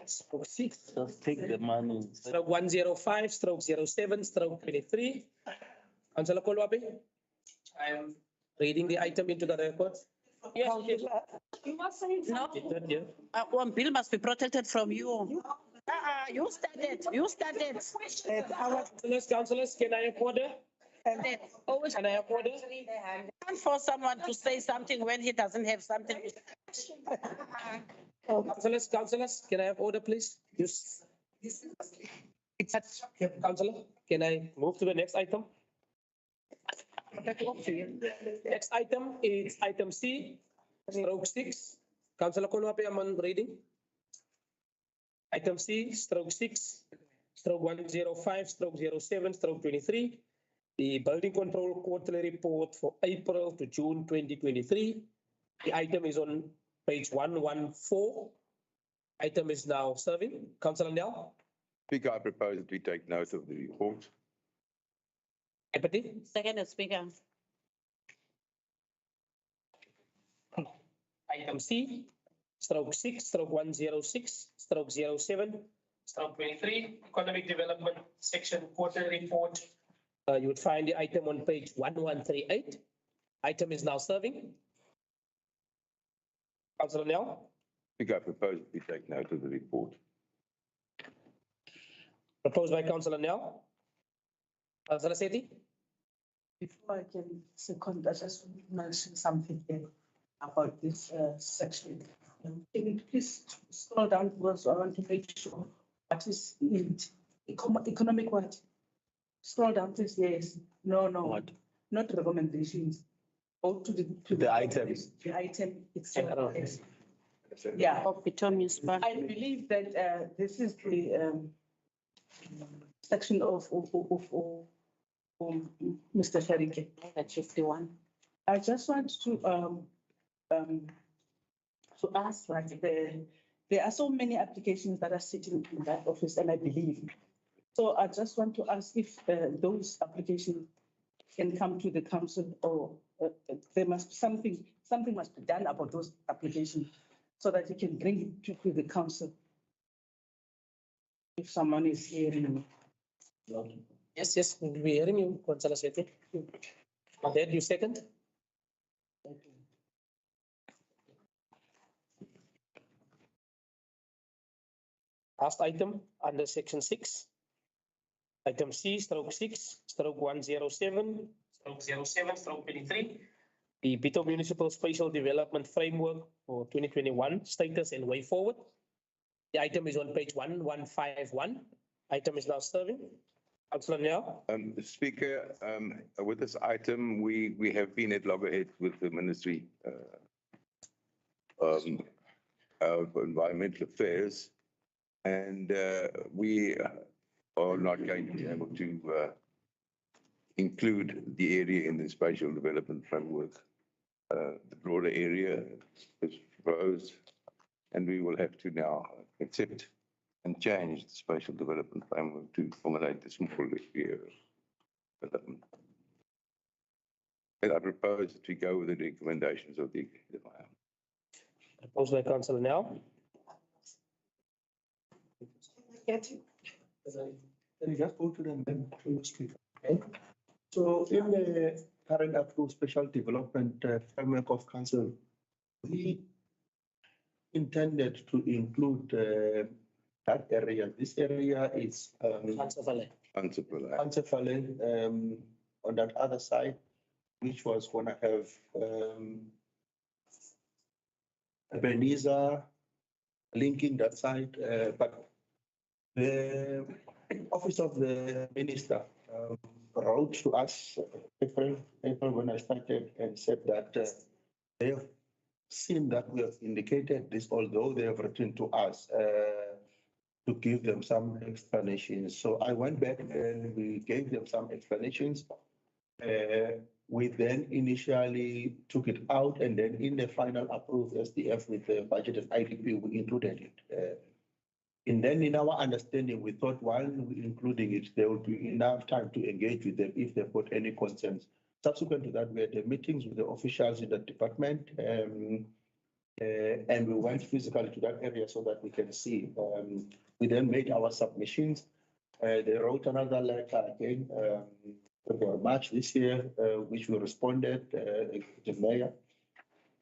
Stroke 6, just take the money. Stroke 105, stroke 07, stroke 23. Councillor Kolwabi, I am reading the item into the record. yes. You must say No. One bill must be protected from you. You started. Councillors, can I have order? Always Can I have order? can't force someone to say something when he doesn't have something. Councillors, can I have order, please? Councillor, can I move to the next item? Next item is item C, stroke 6. Councillor Kolwape, I'm on reading. Item C, stroke 6, stroke 105, stroke 07, stroke 23. The Building Control Quarterly Report for April to June 2023. The item is on page 114. Item is now serving. Councillor Nell. Speaker, I propose that we take note of the report. Deputy. Second, Speaker. Item C, stroke 6, stroke 106, stroke 07, stroke 23, Economic Development Section Quarterly Report. You would find the item on page 1138. Item is now serving. Councillor Nell. Speaker, I propose that we take note of the report. Proposed by Councillor Nell. Councillor Sethi. Before I can second, I just want to mention something here about this section. Can you please scroll down because I want to make sure what is in it. Economic what? Scroll down, please. Yes. No. What? Not recommendations. Go to The item. The item itself. Yes. Yeah. I believe that this is the section of Mr. Sharike. At 51. I just want to ask, right, there are so many applications that are sitting in that office, and I believe. So I just want to ask if those applications can come to the council, or there must be something must be done about those applications so that you can bring it to the council. If someone is hearing me. Yes, we're hearing you, Councillor Sethi. Ahmed, you second? Last item under section 6. Item C, stroke 6, stroke 107, stroke 07, stroke 23. The Pito Municipal Spatial Development Framework for 2021 status and way forward. The item is on page 1151. Item is now serving. Councillor Nyao. Speaker, with this item, we have been at loggerheads with the Ministry of Environmental Affairs, and we are not going to be able to include the area in the spatial development framework. The broader area is proposed, and we will have to now accept and change the spatial development framework to accommodate the small area development. And I propose that we go with the recommendations of the executive. Proposed by Councillor Nyao. Get you. Can you just go to them then? Okay. So in the current approved special development framework of council, we intended to include that area. This area is Ansafale. On that other side, which was going to have Ebenezer linking that side, but the office of the minister wrote to us April when I started and said that they have seen that we have indicated this, although they have written to us to give them some explanations. So I went back and we gave them some explanations. We then initially took it out, and then in the final approved SDF with the budget and IDP, we included it. And then in our understanding, we thought while we're including it, there would be enough time to engage with them if they've got any concerns. Subsequent to that, we had the meetings with the officials in the department, and we went physically to that area so that we can see. We then made our submissions. They wrote another letter again, March this year, which we responded to the mayor.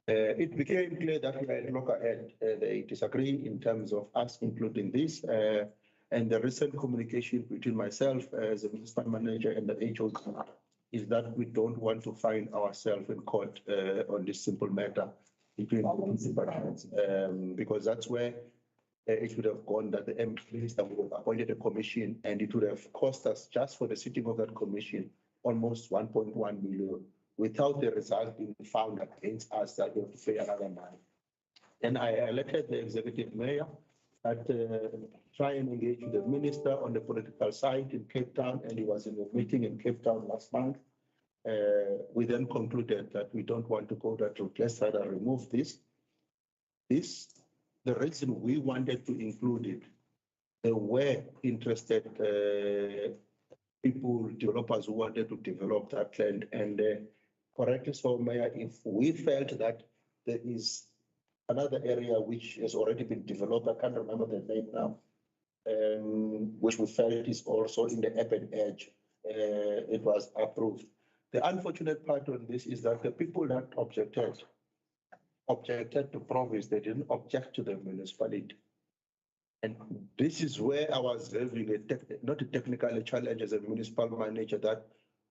It became clear that we had loggerhead. They disagree in terms of us including this, and the recent communication between myself as a municipal manager and the HOC is that we don't want to find ourselves in court on this simple matter between the departments, because that's where it would have gone that the minister would have appointed a commission, and it would have cost us just for the sitting of that commission almost 1.1 million. Without the result being found against us, that we have to pay another money. And I elected the executive mayor at try and engage with the minister on the political side in Cape Town, and he was in a meeting in Cape Town last month. We then concluded that we don't want to go that route. Let's rather remove this. The reason we wanted to include it, there were interested people, developers who wanted to develop that land, and correctly so, Mayor, if we felt that there is another area which has already been developed, I can't remember the name now, which we felt is also in the urban edge, it was approved. The unfortunate part on this is that the people that objected to province, they didn't object to the municipality. And this is where I was having not a technical challenge as a municipal manager, that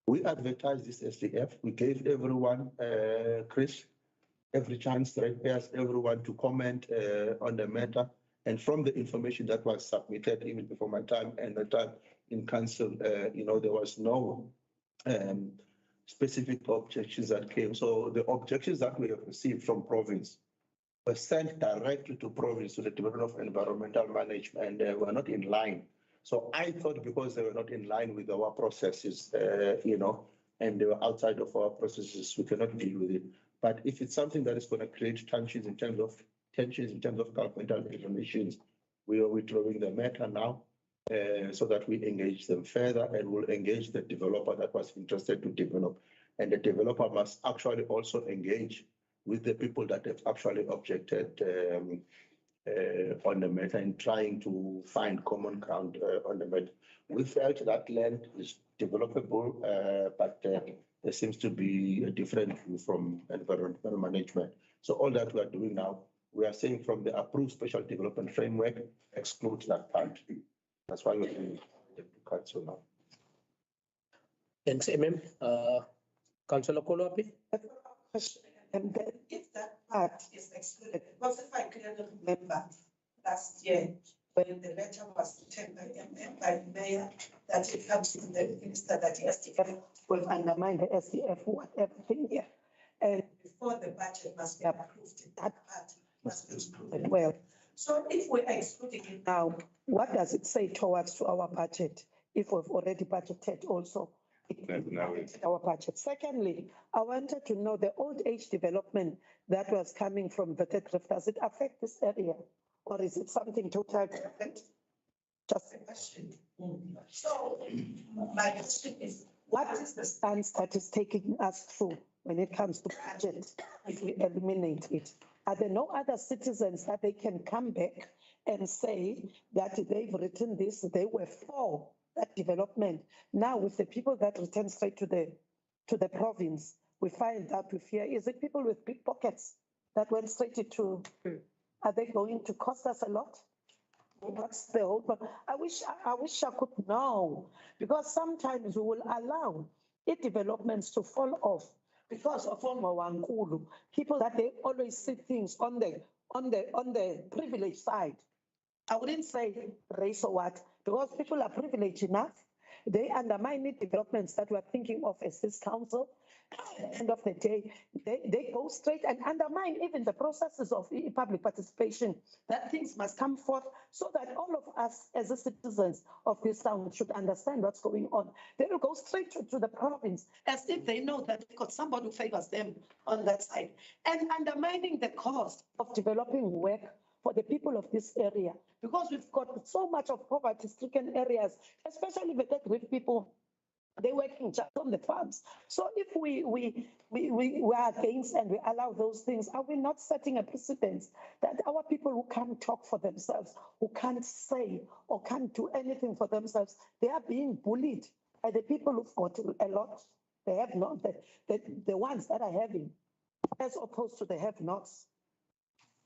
we advertised this SDF. We gave everyone, Chris, every chance, ratepayers, everyone to comment on the matter. And from the information that was submitted, even before my time and the time in council, there was no specific objections that came. So the objections that we have received from province were sent directly to province, to the Department of Environmental Management, and were not in line. So I thought because they were not in line with our processes, and they were outside of our processes, we cannot deal with it. But if it's something that is going to create tensions in terms of governmental regulations, we are withdrawing the matter now, so that we engage them further, and we'll engage the developer that was interested to develop. And the developer must actually also engage with the people that have actually objected on the matter, and trying to find common ground on the matter. We felt that land is developable, but there seems to be a different view from environmental management. So all that we are doing now, we are saying from the approved special development framework, exclude that part. That's why we're doing the council now. Thanks, Councillor Koloapi. And then if that part is excluded, because if I clearly remember last year, when the letter was written by the mayor, that it comes from the minister that the SDF will undermine the SDF, whatever thing here. And before the budget must be approved, that part must be excluded. Well, so if we're excluding it now, what does it say towards to our budget? If we've already budgeted also our budget. Secondly, I wanted to know the old age development that was coming from Plettenberg. Does it affect this area, or is it something totally different? Just a question. So my question is, what is the stance that is taking us through when it comes to budget? If we eliminate it, are there no other citizens that they can come back and say that they've written this, they were for that development? Now with the people that return straight to the province, we find out with fear, is it people with big pockets that went straight to, are they going to cost us a lot? What's the whole problem? I wish I could know, because sometimes we will allow developments to fall off because of Wankulu, people that they always see things on the privileged side. I wouldn't say race or what, because people are privileged enough. They undermine the developments that we're thinking of as this council. At the end of the day, they go straight and undermine even the processes of public participation, that things must come forth so that all of us as the citizens of this town should understand what's going on. They will go straight to the province as if they know that they've got somebody who favors them on that side, and undermining the cost of developing work for the people of this area, because we've got so much of poverty-stricken areas, especially with the Greek people. They're working just on the farms. So if we are against and we allow those things, are we not setting a precedent that our people who can't talk for themselves, who can't say or can't do anything for themselves, they are being bullied by the people who've got a lot? They have not, the ones that are having, as opposed to the have-nots.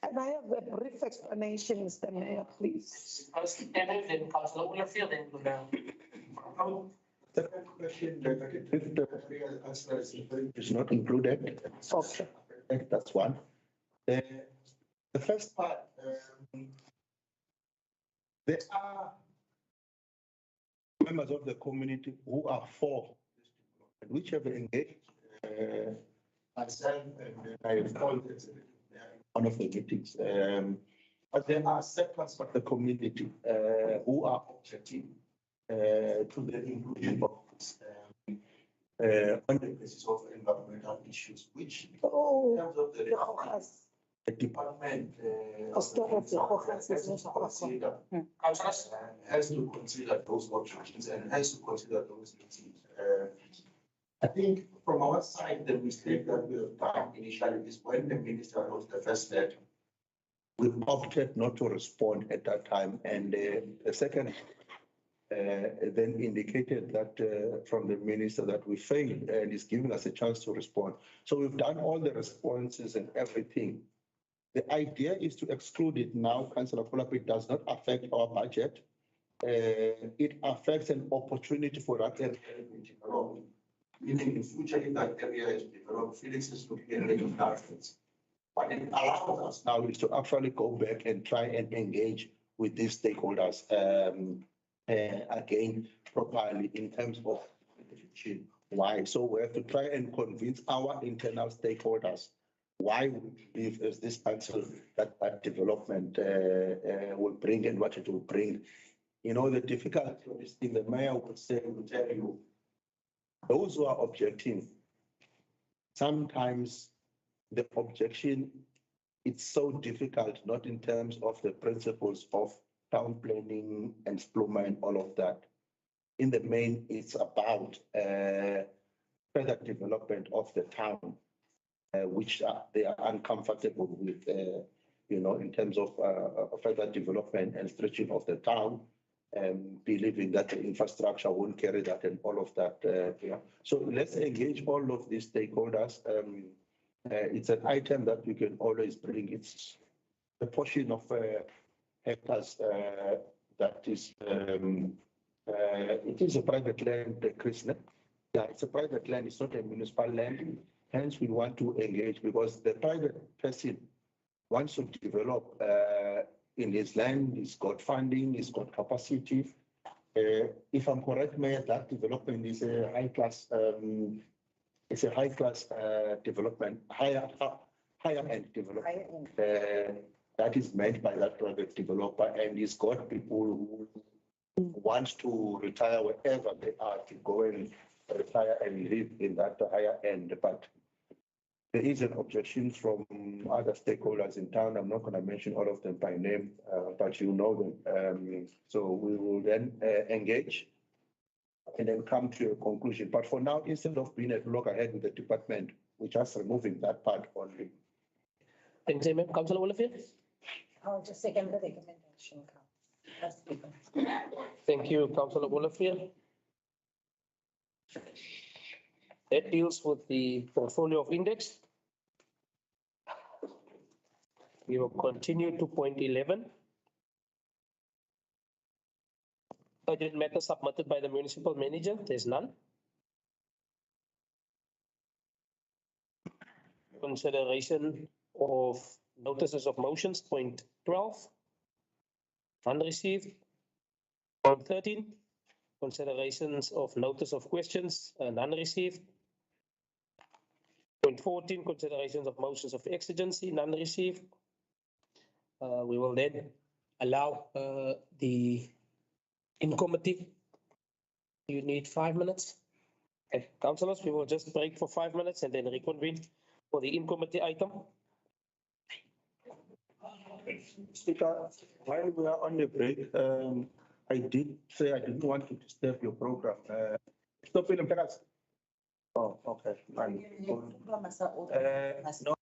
And I have a brief explanation, Mr. Mayor, please. Then Councillor Olafield, then The question if the answer is not included. Okay. That's one. The first part, there are members of the community who are for, which have engaged myself, and I have called one of the meetings. But there are segments of the community who are objecting to the inclusion of this on the basis of environmental issues, which in terms of the department has to consider those objections and has to consider those meetings. I think from our side, the mistake that we have done initially is when the minister wrote the first letter, we opted not to respond at that time, and the second then indicated that from the minister that we failed and is giving us a chance to respond. So we've done all the responses and everything. The idea is to exclude it now. Councillor Koloapi, it does not affect our budget. It affects an opportunity for that area to develop. Meaning in future, if that area is developed, Felix is looking at the targets. What it allows us now is to actually go back and try and engage with these stakeholders again properly in terms of why. So we have to try and convince our internal stakeholders why we believe as this council that development will bring and what it will bring. You know, the difficulty of this thing, the mayor would say, will tell you, those who are objecting, sometimes the objection, it's so difficult, not in terms of the principles of town planning and SPLUMA and all of that. In the main, it's about further development of the town, which they are uncomfortable with, you know, in terms of further development and stretching of the town. believing that the infrastructure won't carry that and all of that. So let's engage all of these stakeholders. It's an item that we can always bring. It's a portion of hectares that is, it is a private land, Chris. Yeah, it's a private land. It's not a municipal land. Hence, we want to engage because the private person wants to develop in his land. He's got funding. He's got capacity. If I'm correct, Mayor, that development is a high class. It's a high class development, higher end development. That is meant by that private developer, and he's got people who want to retire wherever they are to go and retire and live in that higher end. But there is an objection from other stakeholders in town. I'm not going to mention all of them by name, but you know them. So we will then engage and then come to a conclusion. But for now, instead of being at loggerhead with the department, we're just removing that part only. Thanks, Amen. Councillor Wolofia. I'll just second the recommendation. Thank you, Councillor Wolofia. That deals with the portfolio of index. We will continue to point 11. Urgent matter submitted by the municipal manager. There's none. Consideration of notices of motions, point 12. None received. Point 13. Considerations of notice of questions, none received. Point 14. Considerations of motions of exigency, none received. We will then allow the in committee. You need 5 minutes. Okay, councillors, we will just break for 5 minutes and then reconvene for the in committee item. Speaker, while we are on the break, I did say I didn't want to disturb your program. Stop in the Oh, okay. Fine. No.